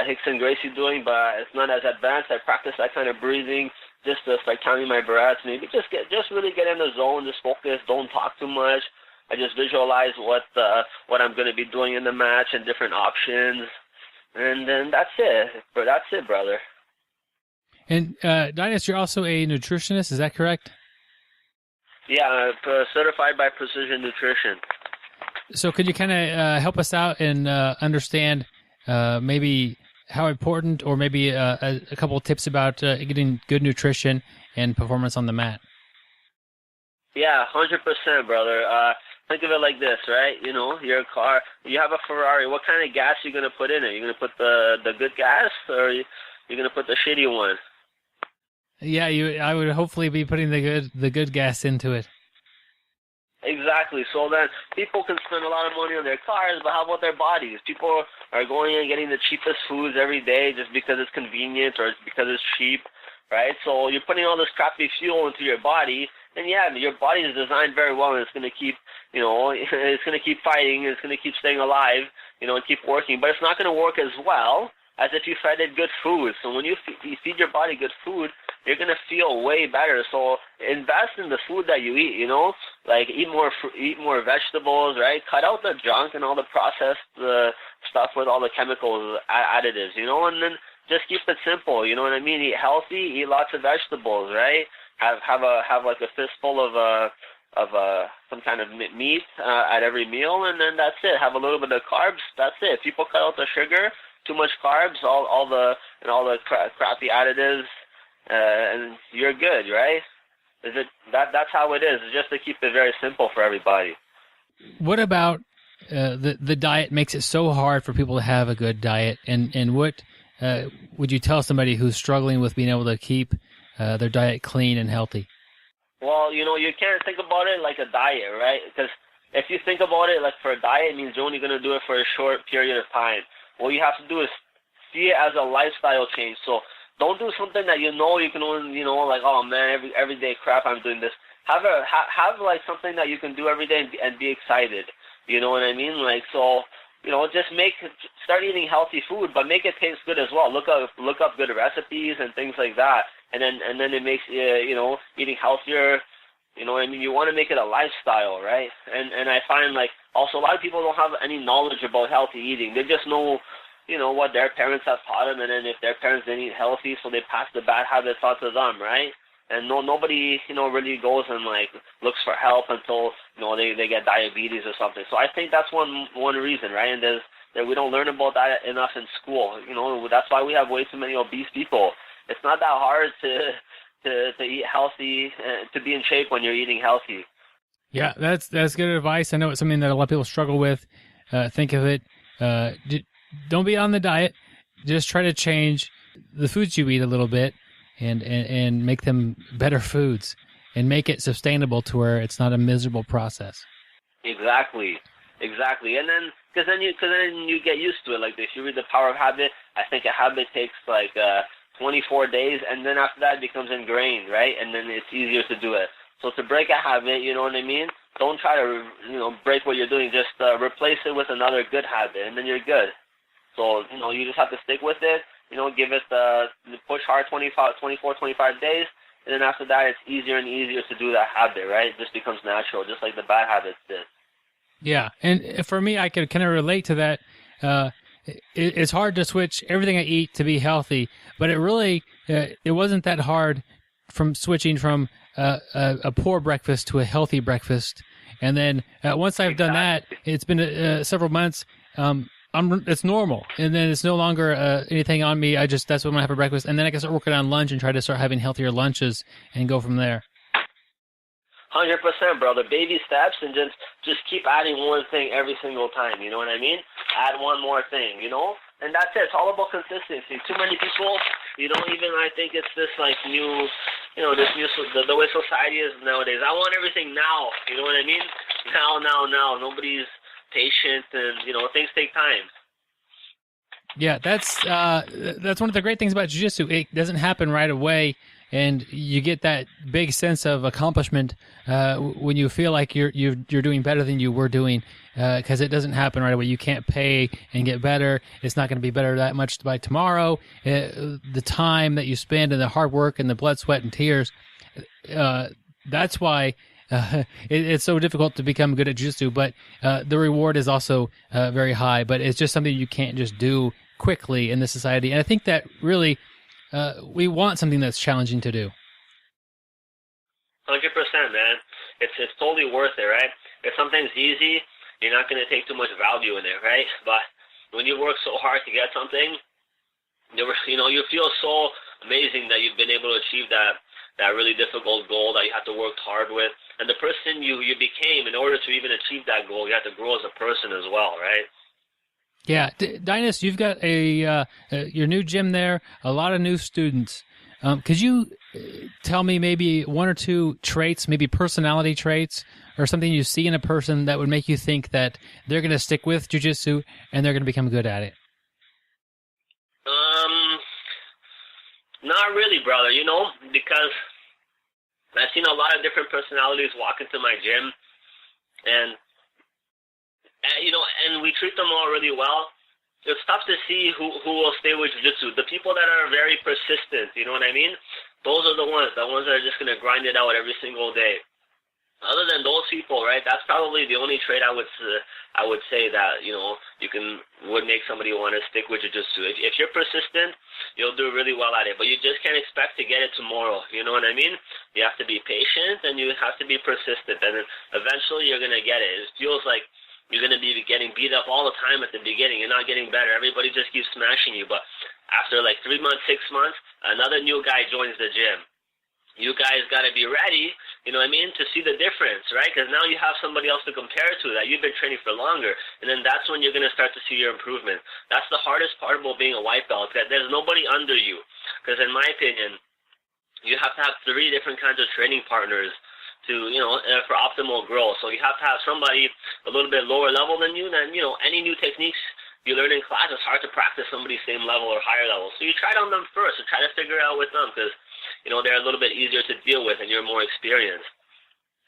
Hicks and Gracie doing, but it's not as advanced. I practice that kind of breathing just to start counting my breaths. Maybe just really get in the zone, just focus, don't talk too much. I just visualize what I'm going to be doing in the match and different options, and then that's it. That's it, brother. And Dainis, you're also a nutritionist, is that correct? Yeah, certified by Precision Nutrition. So could you kind of help us out and understand maybe how important, or maybe a couple of tips about getting good nutrition and performance on the mat? Yeah, 100%, brother. Think of it like this, right? You know, your car, you have a Ferrari. What kind of gas are you going to put in it? You're going to put the good gas, or you're going to put the shitty one? Yeah, I would hopefully be putting the good gas into it. Exactly. So then people can spend a lot of money on their cars, but how about their bodies? People are going and getting the cheapest foods every day just because it's convenient or because it's cheap, right? So you're putting all this crappy fuel into your body, and yeah, your body is designed very well, and it's going to keep, you know, it's going to keep fighting, it's going to keep staying alive, you know, and keep working, but it's not going to work as well as if you fed it good food. So when you feed your body good food, you're going to feel way better. So invest in the food that you eat, you know, like eat more vegetables, right? Cut out the junk and all the processed stuff with all the chemicals, additives, you know, and then just keep it simple, you know what I mean? Eat healthy, eat lots of vegetables, right? Have like a fistful of some kind of meat at every meal, and then that's it. Have a little bit of carbs, that's it. People cut out the sugar, too much carbs, all the crappy additives, and you're good, right? That's how it is. It's just to keep it very simple for everybody. What about the diet makes it so hard for people to have a good diet, and what would you tell somebody who's struggling with being able to keep their diet clean and healthy? Well, you know, you can't think about it like a diet, right? Because if you think about it like for a diet, it means you're only going to do it for a short period of time. What you have to do is see it as a lifestyle change. So don't do something that you know you can only, you know, like, oh man, every day crap, I'm doing this. Have like something that you can do every day and be excited. You know what I mean? Like, so, you know, just start eating healthy food, but make it taste good as well. Look up good recipes and things like that, and then it makes you know, eating healthier. You know what I mean? You want to make it a lifestyle, right? And I find like also a lot of people don't have any knowledge about healthy eating. They just know, you know, what their parents have taught them, and then if their parents didn't eat healthy, so they pass the bad habits on to them, right? And nobody, you know, really goes and like looks for help until, you know, they get diabetes or something. So I think that's one reason, right? And that we don't learn about that enough in school. You know, that's why we have way too many obese people. It's not that hard to eat healthy, to be in shape when you're eating healthy. Yeah, that's good advice. I know it's something that a lot of people struggle with. Think of it. Don't be on the diet. Just try to change the foods you eat a little bit, and make them better foods, and make it sustainable to where it's not a miserable process. Exactly. And then because then you get used to it. Like if you read The Power of Habit, I think a habit takes like 24 days, and then after that it becomes ingrained, right? And then it's easier to do it. So to break a habit, you know what I mean? Don't try to, you know, break what you're doing. Just replace it with another good habit, and then you're good. So, you know, you just have to stick with it. You know, give it push hard 24, 25 days, and then after that, it's easier and easier to do that habit, right? It just becomes natural, just like the bad habits did. Yeah, and for me, I could kind of relate to that. It's hard to switch everything I eat to be healthy, but it really it wasn't that hard from switching from a poor breakfast to a healthy breakfast, and then once I've done that, it's been several months. It's normal, and then it's no longer anything on me. That's what I'm gonna have for breakfast, and then I can start working on lunch and try to start having healthier lunches and go from there. 100%, brother. Baby steps, and just keep adding one thing every single time. You know what I mean? Add one more thing, you know, and that's it. It's all about consistency. Too many people, you don't even. I think it's this like new this new the way society is nowadays. I want everything now. You know what I mean? Now. Nobody's patient, and things take time. Yeah, that's one of the great things about jiu-jitsu. It doesn't happen right away, and you get that big sense of accomplishment when you feel like you're doing better than you were doing, because it doesn't happen right away. You can't pay and get better. It's not going to be better that much by tomorrow. The time that you spend and the hard work and the blood, sweat, and tears, that's why it's so difficult to become good at jiu-jitsu. But the reward is also very high. But it's just something you can't just do quickly in this society. And I think that really we want something that's challenging to do. 100%, man. It's totally worth it, right? If something's easy, you're not going to take too much value in it, right? But when you work so hard to get something, you feel so amazing that you've been able to achieve that really difficult goal that you have to work hard with. And the person you became, in order to even achieve that goal, you have to grow as a person as well, right? Yeah, Dainis, you've got your new gym there, a lot of new students. Could you tell me maybe one or two traits, maybe personality traits, or something you see in a person that would make you think that they're going to stick with jiu-jitsu and they're going to become good at it? Not really, brother, because I've seen a lot of different personalities walk into my gym, and we treat them all really well. It's tough to see who will stay with jiu-jitsu. The people that are very persistent, you know what I mean? Those are the ones that are just going to grind it out every single day. Other than those people, right, that's probably the only trait I would say that, would make somebody want to stick with jiu-jitsu. If you're persistent, you'll do really well at it, but you just can't expect to get it tomorrow, you know what I mean? You have to be patient, and you have to be persistent, and then eventually you're going to get it. It feels like you're going to be getting beat up all the time at the beginning. You're not getting better. Everybody just keeps smashing you, but after like 3 months, 6 months, another new guy joins the gym. You guys got to be ready, to see the difference, right? Because now you have somebody else to compare to that you've been training for longer, and then that's when you're going to start to see your improvement. That's the hardest part about being a white belt, that there's nobody under you. Because in my opinion, you have to have 3 different kinds of training partners to, for optimal growth. So you have to have somebody a little bit lower level than you, then, any new techniques you learn in class, it's hard to practice somebody's same level or higher level. So you try it on them first, and try to figure it out with them, because they're a little bit easier to deal with, and you're more experienced.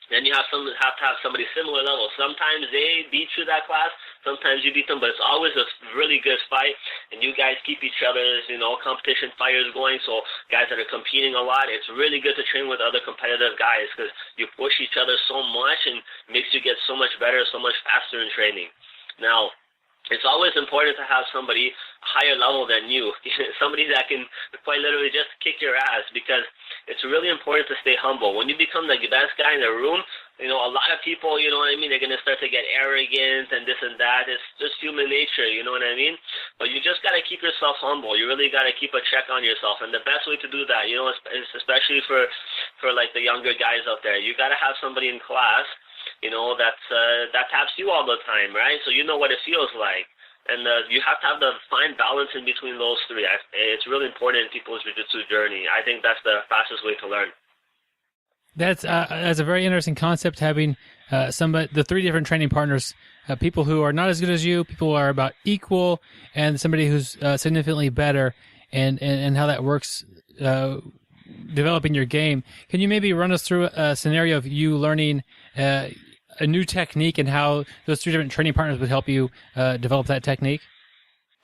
Then you have to have somebody similar level. Sometimes they beat you that class, sometimes you beat them, but it's always a really good fight, and you guys keep each other's, competition fires going. So guys that are competing a lot, it's really good to train with other competitive guys, because you push each other so much, and it makes you get so much better, so much faster in training. Now, it's always important to have somebody higher level than you, somebody that can quite literally just kick your ass, because it's really important to stay humble. When you become the best guy in the room, a lot of people, they're going to start to get arrogant and this and that. It's just human nature, you know what I mean? But you just got to keep yourself humble. You really got to keep a check on yourself. And the best way to do that, especially for like the younger guys out there, you got to have somebody in class that taps you all the time, right? So you know what it feels like. And you have to have the fine balance in between those 3. It's really important in people's jiu-jitsu journey. I think that's the fastest way to learn. That's a very interesting concept, having the 3 different training partners, people who are not as good as you, people who are about equal, and somebody who's significantly better, and how that works developing your game. Can you maybe run us through a scenario of you learning a new technique, and how those 3 different training partners would help you develop that technique?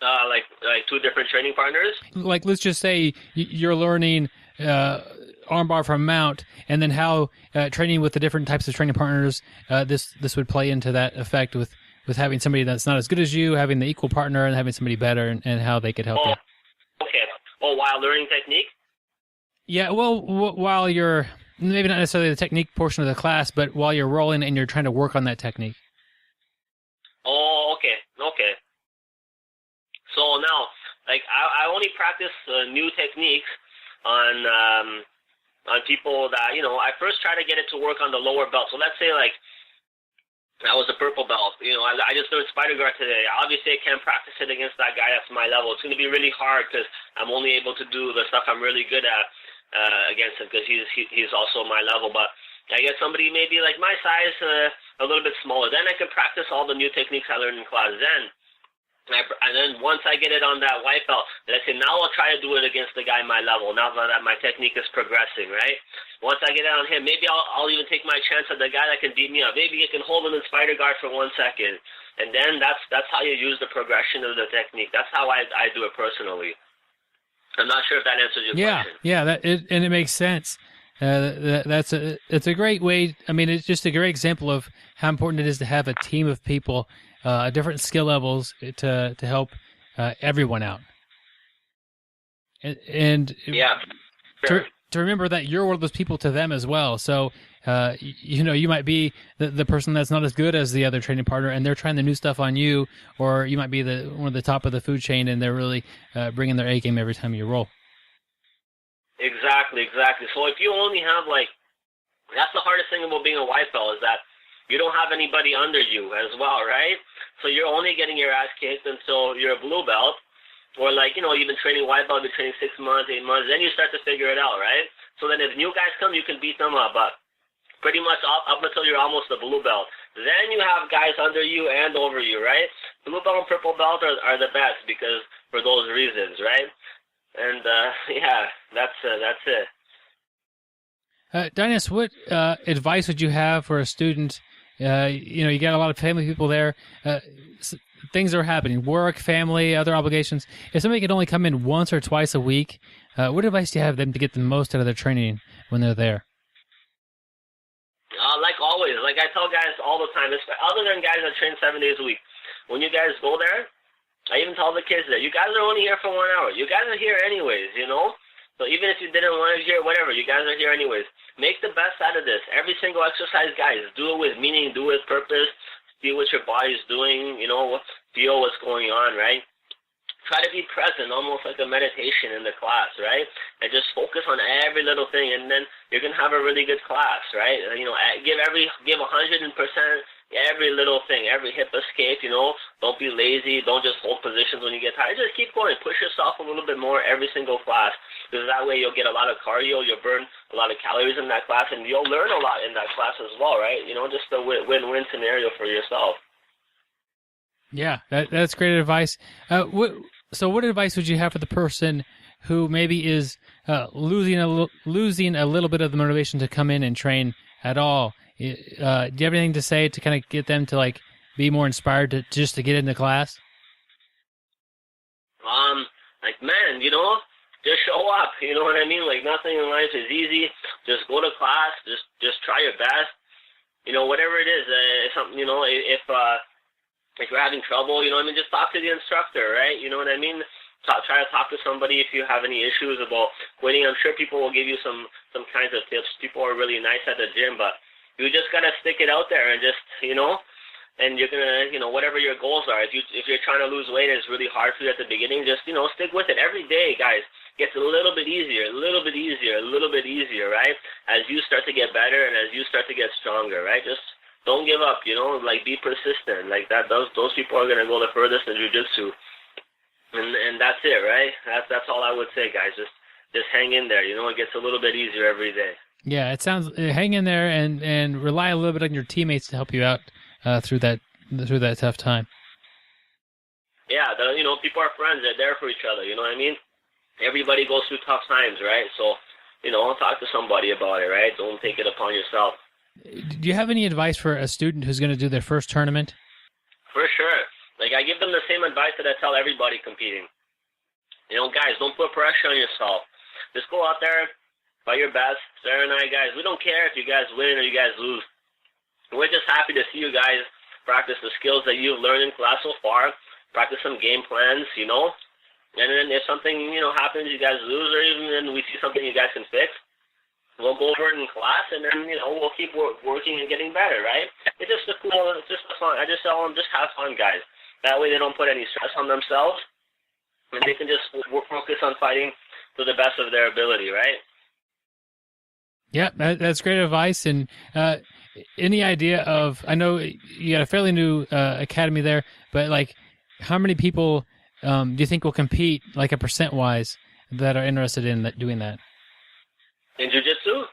Like 2 different training partners? Like, let's just say you're learning armbar from mount, and then how training with the different types of training partners, this would play into that effect with having somebody that's not as good as you, having the equal partner, and having somebody better, and how they could help you. Okay. While learning technique? Yeah, well, while you're, maybe not necessarily the technique portion of the class, but while you're rolling and you're trying to work on that technique. Oh, okay. So now, I only practice new techniques on people that, I first try to get it to work on the lower belt. So let's say, I was a purple belt. I just learned spider guard today. Obviously, I can't practice it against that guy that's my level. It's going to be really hard, because I'm only able to do the stuff I'm really good at against him because he's also my level. But I guess somebody maybe like my size, a little bit smaller. Then I can practice all the new techniques I learned in class. And then once I get it on that white belt, then I say, now I'll try to do it against the guy my level, now that my technique is progressing, right? Once I get it on him, maybe I'll even take my chance at the guy that can beat me up. Maybe he can hold him in spider guard for 1 second. And then that's how you use the progression of the technique. That's how I do it personally. I'm not sure if that answers your question. Yeah, and it makes sense. It's a great way. I mean, it's just a great example of how important it is to have a team of people, different skill levels to help everyone out. And yeah, sure. to remember that you're one of those people to them as well. So, you might be the person that's not as good as the other training partner, and they're trying the new stuff on you, or you might be one of the top of the food chain, and they're really bringing their A game every time you roll. Exactly. So if you only have that's the hardest thing about being a white belt is that you don't have anybody under you as well, right? So you're only getting your ass kicked until you're a blue belt, or you've been training white belt, you've been training 6 months, 8 months, then you start to figure it out, right? So then if new guys come, you can beat them up, but pretty much up until you're almost a blue belt. Then you have guys under you and over you, right? Blue belt and purple belt are the best because for those reasons, right? And that's it. Dainis, what advice would you have for a student? You got a lot of family people there. Things are happening, work, family, other obligations. If somebody could only come in once or twice a week, what advice do you have them to get the most out of their training when they're there? Like always, like I tell guys all the time, other than guys that train 7 days a week, when you guys go there, I even tell the kids that you guys are only here for 1 hour. You guys are here anyways, So even if you didn't want to hear whatever, you guys are here anyways. Make the best out of this. Every single exercise, guys, do it with meaning, do it with purpose, feel what your body's doing, feel what's going on, right? Try to be present, almost like a meditation in the class, right? And just focus on every little thing, and then you're going to have a really good class, right? Give 100% every little thing, every hip escape, Don't be lazy. Don't just hold positions when you get tired. Just keep going. Push yourself a little bit more every single class, because that way you'll get a lot of cardio, you'll burn a lot of calories in that class, and you'll learn a lot in that class as well, right? Just a win-win scenario for yourself. Yeah, that's great advice. What advice would you have for the person who maybe is losing a little bit of the motivation to come in and train at all? Do you have anything to say to kind of get them to be more inspired to get into class? Man, just show up. You know what I mean? Nothing in life is easy. Just go to class. Just try your best. Whatever it is. Something. If you're having trouble, just talk to the instructor, right? You know what I mean? Try to talk to somebody if you have any issues about quitting. I'm sure people will give you some kinds of tips. People are really nice at the gym, but you just gotta stick it out there and just, and you're gonna, whatever your goals are. If you're trying to lose weight and it's really hard for you at the beginning, just, stick with it. Every day, guys, gets a little bit easier, right? As you start to get better and as you start to get stronger, right? Just don't give up, be persistent. Those people are gonna go the furthest in jiu-jitsu. And that's it, right? That's all I would say, guys. Just hang in there. It gets a little bit easier every day. Yeah, it sounds. Hang in there and rely a little bit on your teammates to help you out through that tough time. Yeah, people are friends. They're there for each other. You know what I mean? Everybody goes through tough times, right? So, talk to somebody about it, right? Don't take it upon yourself. Do you have any advice for a student who's going to do their first tournament? For sure. I give them the same advice that I tell everybody competing. Guys, don't put pressure on yourself. Just go out there, by your best. Sarah and I, guys, we don't care if you guys win or you guys lose. We're just happy to see you guys practice the skills that you've learned in class so far, practice some game plans, And then if something, happens, you guys lose, or even we see something you guys can fix, we'll go over it in class, and then, we'll keep working and getting better, right? It's just fun. I just tell them, just have fun, guys. That way they don't put any stress on themselves, and they can just focus on fighting to the best of their ability, right? Yeah, that's great advice. And any idea of, I know you got a fairly new academy there, but how many people do you think will compete, a percent-wise, that are interested in doing that? In jiu-jitsu,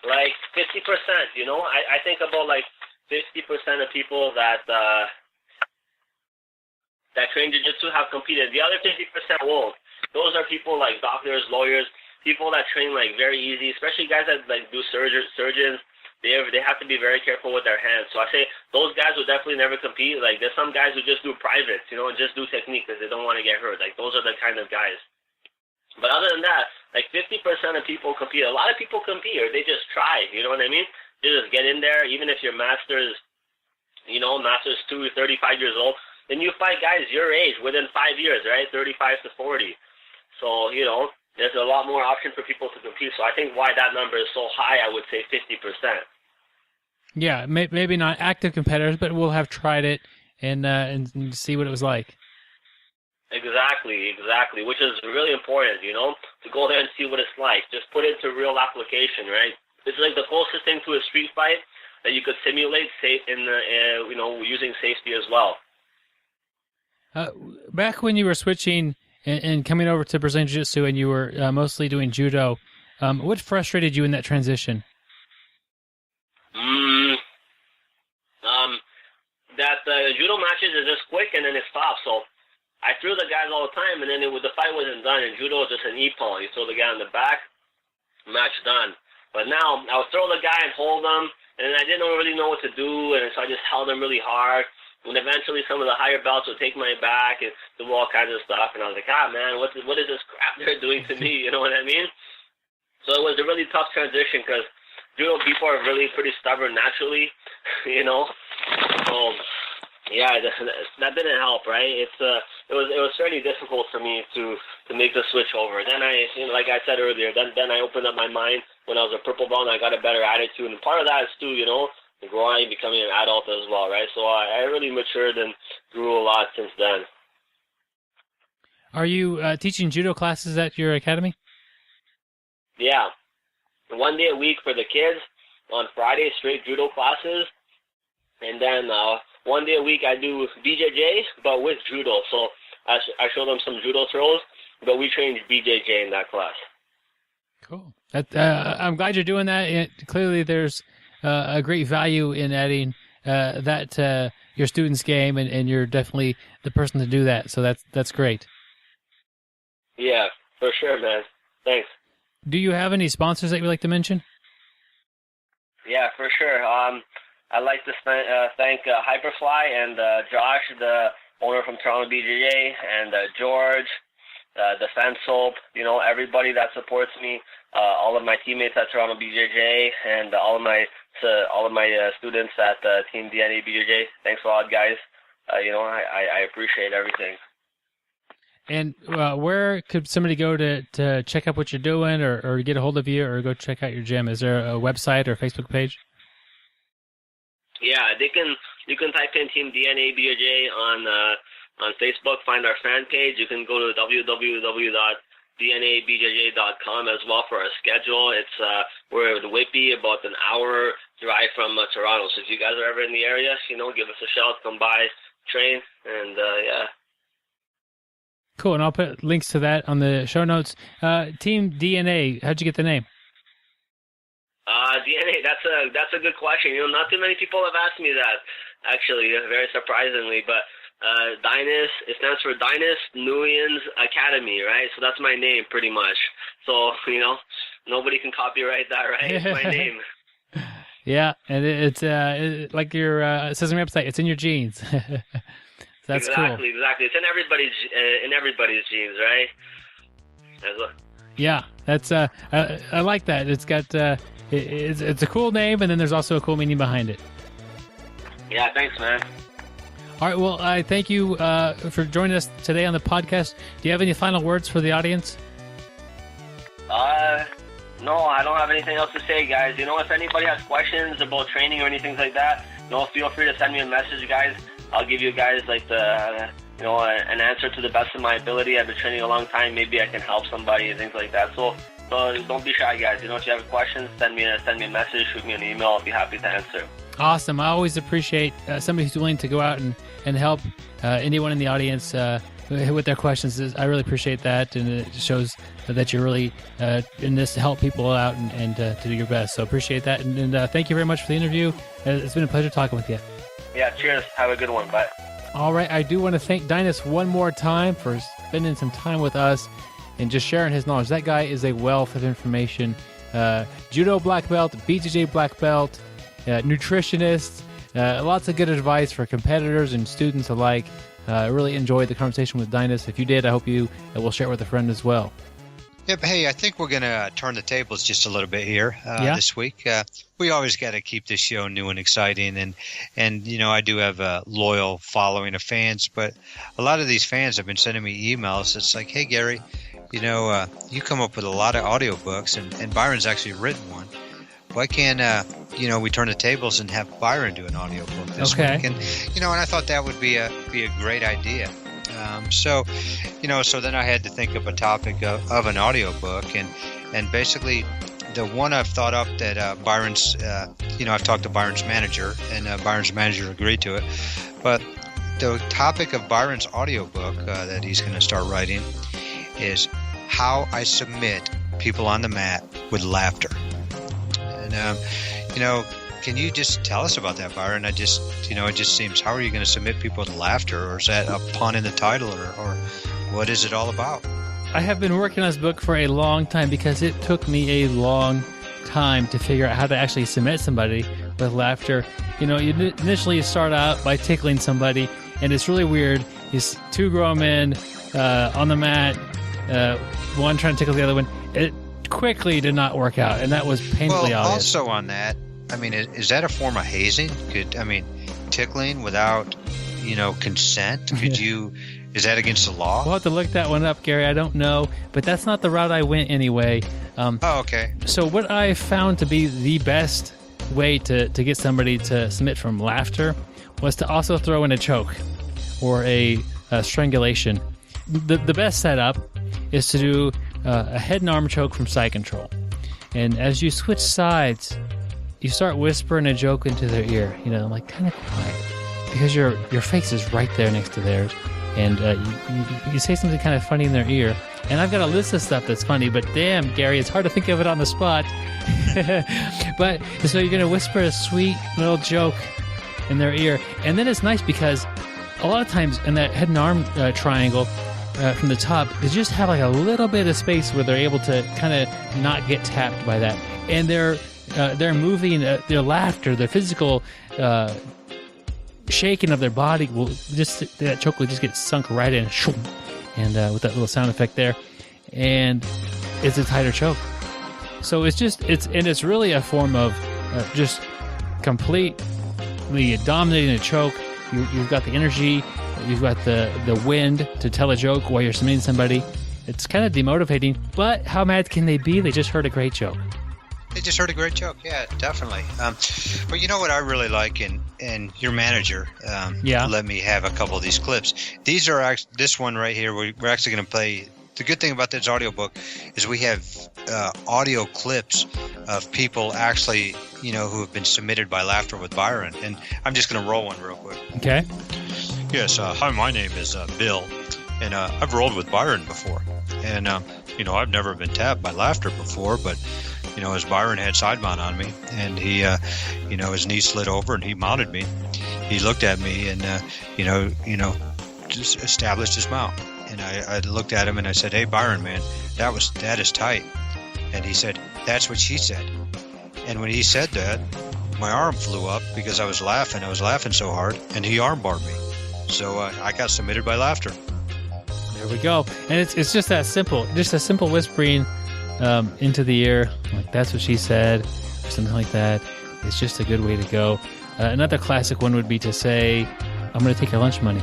like 50%. You know, I think about like 50% of people that train jiu-jitsu have competed. The other 50% won't. Those are people like doctors, lawyers, people that train like very easy, especially guys that like do surgeons. They have to be very careful with their hands. So I say those guys will definitely never compete. Like there's some guys who just do privates, you know, and just do technique because they don't want to get hurt. Like those are the kind of guys. But other than that, like 50% of people compete. A lot of people compete or they just try. You know what I mean? They just get in there. Even if your master's 35 years old, then you fight guys your age within 5 years, right? 35 to 40. So, you know, there's a lot more option for people to compete. So I think why that number is so high, I would say 50%. Yeah, maybe not active competitors, but we'll have tried it and see what it was like. Exactly, which is really important, you know, to go there and see what it's like. Just put it into real application, right? It's like the closest thing to a street fight that you could simulate using safety as well. Back when you were switching and coming over to Brazilian Jiu-Jitsu and you were mostly doing judo, what frustrated you in that transition? That judo matches is just quick and then it stops. So I threw the guys all the time, and then the fight wasn't done. And judo is just an e-pawn. You throw the guy on the back, match done. But now I would throw the guy and hold him, and I didn't really know what to do, and so I just held him really hard. And eventually some of the higher belts would take my back and do all kinds of stuff. And I was like, man, what is this crap they're doing to me? You know what I mean? So it was a really tough transition because judo people are really pretty stubborn naturally, you know. So yeah, that didn't help, right? It was fairly difficult for me to make the switch over. Then like I said earlier, then I opened up my mind when I was a purple belt and I got a better attitude. And part of that is too, you know, growing, becoming an adult as well, right? So I really matured and grew a lot since then. Are you teaching judo classes at your academy? Yeah. 1 day a week for the kids. On Friday, straight judo classes. And then 1 day a week I do BJJ, but with judo. So I show them some judo throws, but we train BJJ in that class. Cool. I'm glad you're doing that. Clearly there's a great value in adding that to your students' game, and you're definitely the person to do that. So that's great. Yeah, for sure, man. Thanks. Do you have any sponsors that you'd like to mention? Yeah, for sure. I'd like to thank Hyperfly and Josh, the owner from Toronto BJJ, and George, Defense Soap, you know, everybody that supports me, all of my teammates at Toronto BJJ, and all of my students at Team DNA BJJ. Thanks a lot, guys. You know, I appreciate everything. And where could somebody go to check out what you're doing or get a hold of you or go check out your gym? Is there a website or Facebook page? Yeah, you can type in Team DNA BJJ on Facebook, find our fan page. You can go to www.dnabjj.com as well for our schedule. We're in Whitby, about an hour drive from Toronto. So if you guys are ever in the area, you know, give us a shout, come by, train, and yeah. Cool, and I'll put links to that on the show notes. Team DNA, how'd you get the name? DNA, that's a good question. You know, not too many people have asked me that, actually, very surprisingly. But Dainis, it stands for Dainis Nguyen's Academy, right? So that's my name, pretty much. So, you know, nobody can copyright that, right? It's my name. Yeah, and it's like your it says on your website, it's in your genes. That's exactly, cool. Exactly. It's in everybody's genes, right? Yeah, that's I like that. It's got it's a cool name, and then there's also a cool meaning behind it. Yeah, thanks, man. All right, well, I thank you for joining us today on the podcast. Do you have any final words for the audience? No, I don't have anything else to say, guys. You know, if anybody has questions about training or anything like that, you know, feel free to send me a message, guys. I'll give you guys like an answer to the best of my ability. I've been training a long time. Maybe I can help somebody and things like that. So don't be shy, guys. You know, if you have questions, send me a message, shoot me an email. I'll be happy to answer. Awesome. I always appreciate somebody who's willing to go out and help anyone in the audience with their questions. I really appreciate that, and it shows that you're really in this to help people out and to do your best. So appreciate that, and thank you very much for the interview. It's been a pleasure talking with you. Yeah, cheers. Have a good one. Bye. All right, I do want to thank Dainis one more time for spending some time with us and just sharing his knowledge. That guy is a wealth of information. Judo black belt, BJJ black belt, nutritionist, lots of good advice for competitors and students alike. I really enjoyed the conversation with Dainis. If you did, I hope you will share it with a friend as well. Yep. Hey, I think we're going to turn the tables just a little bit here this week. We always got to keep this show new and exciting. And you know, I do have a loyal following of fans, but a lot of these fans have been sending me emails. It's like, hey, Gary, you know, you come up with a lot of audiobooks, and Byron's actually written one. Why can't, you know, we turn the tables and have Byron do an audiobook this week? And, you know, and I thought that would be a great idea. So then I had to think of a topic of an audiobook, and basically the one I've thought up that Byron's, you know, I've talked to Byron's manager, and Byron's manager agreed to it. But the topic of Byron's audiobook that he's going to start writing is how I submit people on the mat with laughter. And, you know, can you just tell us about that, Byron? It just seems, how are you going to submit people with laughter? Or is that a pun in the title? Or what is it all about? I have been working on this book for a long time because it took me a long time to figure out how to actually submit somebody with laughter. You know, you initially start out by tickling somebody, and it's really weird. These two grown men on the mat, one trying to tickle the other one. It quickly did not work out, and that was painfully obvious. Also on that, I mean, is that a form of hazing? Tickling without, you know, consent? Is that against the law? We'll have to look that one up, Gary. I don't know, but that's not the route I went anyway. Okay. So what I found to be the best way to get somebody to submit from laughter was to also throw in a choke or a strangulation. The best setup is to do a head and arm choke from side control. And as you switch sides, you start whispering a joke into their ear, you know, like kind of quiet, because your face is right there next to theirs. And you say something kind of funny in their ear. And I've got a list of stuff that's funny, but damn, Gary, it's hard to think of it on the spot. But so you're going to whisper a sweet little joke in their ear. And then it's nice because a lot of times in that head and arm triangle from the top, they just have like a little bit of space where they're able to kind of not get tapped by that. And they're moving, their laughter, their physical shaking of their body that choke will just get sunk right in, and with that little sound effect there, and it's a tighter choke. So it's really a form of just completely dominating a choke. You've got the energy, you've got the wind to tell a joke while you're submitting somebody. It's kind of demotivating, but how mad can they be? They just heard a great joke. They just heard a great joke. Yeah, definitely. But you know what I really like, and your manager let me have a couple of these clips. These are this one right here. We're actually going to play. The good thing about this audiobook is we have audio clips of people actually, you know, who have been submitted by Laughter with Byron. And I'm just going to roll one real quick. Okay. Yes. Hi, my name is Bill, and I've rolled with Byron before. And, you know, I've never been tapped by Laughter before, but you know, as Byron had side mount on me, and he, you know, his knee slid over and he mounted me. He looked at me and, you know, just established his mount. And I looked at him and I said, "Hey, Byron, man, that is tight." And he said, "That's what she said." And when he said that, my arm flew up because I was laughing. I was laughing so hard, and he armbarred me. So I got submitted by Laughter. There we go. And it's just that simple. Just a simple whispering into the ear, like that's what she said, or something like that. It's just a good way to go. Another classic one would be to say, "I'm going to take your lunch money."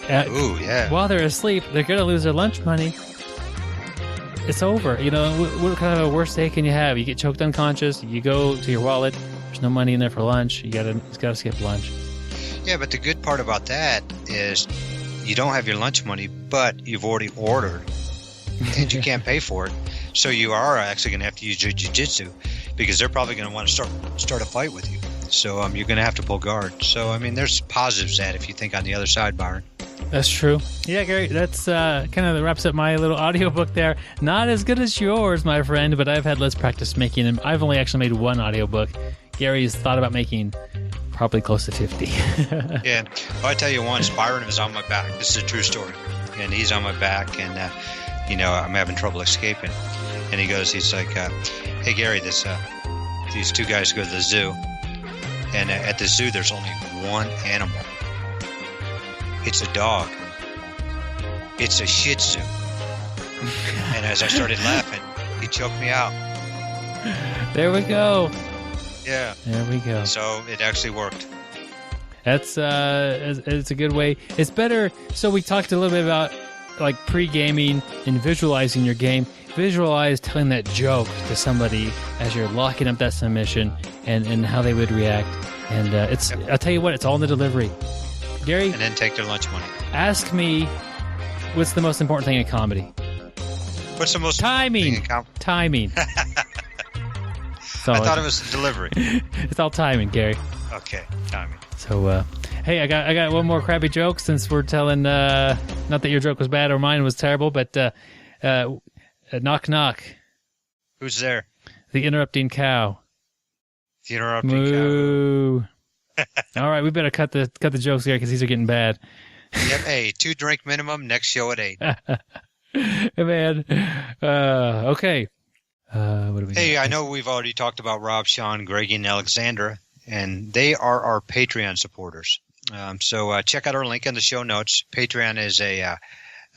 Ooh, yeah. While they're asleep, they're going to lose their lunch money. It's over. You know, what kind of a worst day can you have? You get choked unconscious, you go to your wallet, there's no money in there for lunch, you got to skip lunch. Yeah, but the good part about that is you don't have your lunch money, but you've already ordered, and you can't pay for it. So you are actually going to have to use your jiu-jitsu, because they're probably going to want to start a fight with you. So you're going to have to pull guard. So, I mean, there's positives that if you think on the other side, Byron. That's true. Yeah, Gary, that's kind of wraps up my little audiobook there. Not as good as yours, my friend, but I've had less practice making them. I've only actually made one audiobook. Gary's thought about making probably close to 50. Yeah. Well, I tell you once, Byron was on my back. This is a true story. And he's on my back, and, I'm having trouble escaping. And he's like, hey, Gary, these two guys go to the zoo. And at the zoo, there's only one animal. It's a dog. It's a Shih Tzu. And as I started laughing, he choked me out. There we go. Yeah. There we go. So it actually worked. That's it's a good way. It's better. So we talked a little bit about like pre-gaming and visualizing your game. Visualize telling that joke to somebody as you're locking up that submission and how they would react. And I'll tell you what, it's all in the delivery. Gary, and then take their lunch money. Ask me, what's the most important thing in comedy? What's the most timing? Timing. I thought it was delivery. It's all timing, Gary. Okay, timing. So, hey, I got one more crappy joke since we're telling. Not that your joke was bad or mine was terrible, but knock knock. Who's there? The interrupting cow. The interrupting Moo. All right, we better cut the jokes here because these are getting bad. Yep. Hey, 2 drink minimum. Next show at 8. Hey, man. Okay. What do we? Hey, I know we've already talked about Rob, Sean, Greg, and Alexandra, and they are our Patreon supporters. So check out our link in the show notes. Patreon is a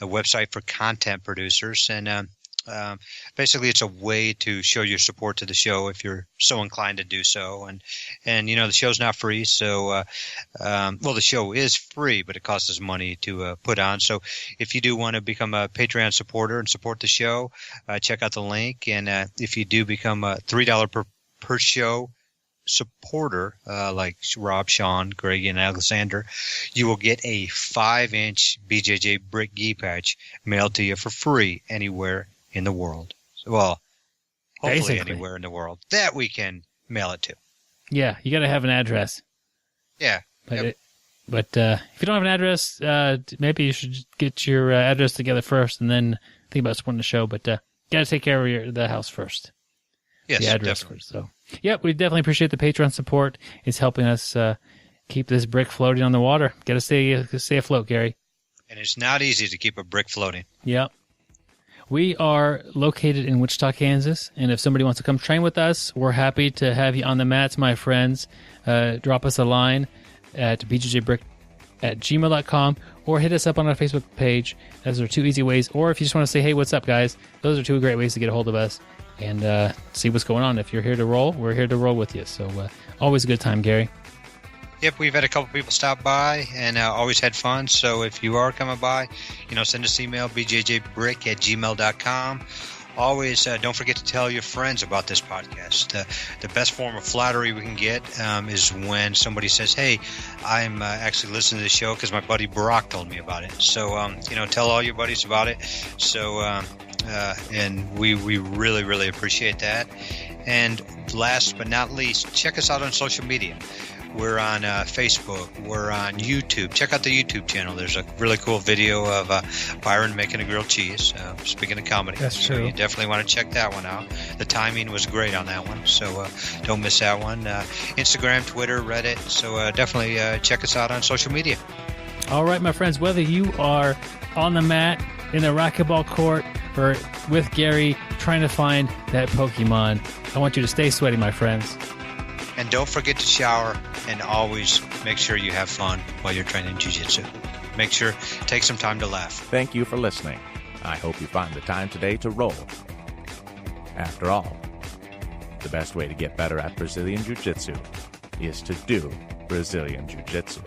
website for content producers, and basically it's a way to show your support to the show if you're so inclined to do so. And the show's not free, so the show is free, but it costs us money to put on. So if you do want to become a Patreon supporter and support the show, check out the link. And if you do become a $3 per show supporter, like Rob, Sean, Greg, and Alexander, you will get a 5-inch BJJ brick gi patch mailed to you for free anywhere in the world. Well, hopefully basically anywhere in the world that we can mail it to. Yeah, you got to have an address. Yeah. But if you don't have an address, maybe you should get your address together first and then think about supporting the show. But got to take care of the house first. Yes, the address definitely. first. So, we definitely appreciate the Patreon support. It's helping us keep this brick floating on the water. Got to stay afloat, Gary. And it's not easy to keep a brick floating. Yep. We are located in Wichita, Kansas, and if somebody wants to come train with us, we're happy to have you on the mats, my friends. Drop us a line at bjjbrick@gmail.com or hit us up on our Facebook page. Those are 2 easy ways. Or if you just want to say, hey, what's up, guys? Those are 2 great ways to get a hold of us and see what's going on. If you're here to roll, we're here to roll with you. So always a good time, Gary. Yep, we've had a couple people stop by and always had fun. So if you are coming by, send us an email, bjjbrick@gmail.com. Always don't forget to tell your friends about this podcast. The best form of flattery we can get is when somebody says, hey, I'm actually listening to the show because my buddy Barack told me about it. So, tell all your buddies about it. So, and we really, really appreciate that. And last but not least, check us out on social media. We're on Facebook. We're on YouTube. Check out the YouTube channel. There's a really cool video of Byron making a grilled cheese. Speaking of comedy. That's true. So you definitely want to check that one out. The timing was great on that one, so don't miss that one. Instagram, Twitter, Reddit. So definitely check us out on social media. All right, my friends, whether you are on the mat, in the racquetball court, or with Gary trying to find that Pokemon, I want you to stay sweaty, my friends. And don't forget to shower, and always make sure you have fun while you're training jiu-jitsu. Make sure, take some time to laugh. Thank you for listening. I hope you find the time today to roll. After all, the best way to get better at Brazilian Jiu-Jitsu is to do Brazilian Jiu-Jitsu.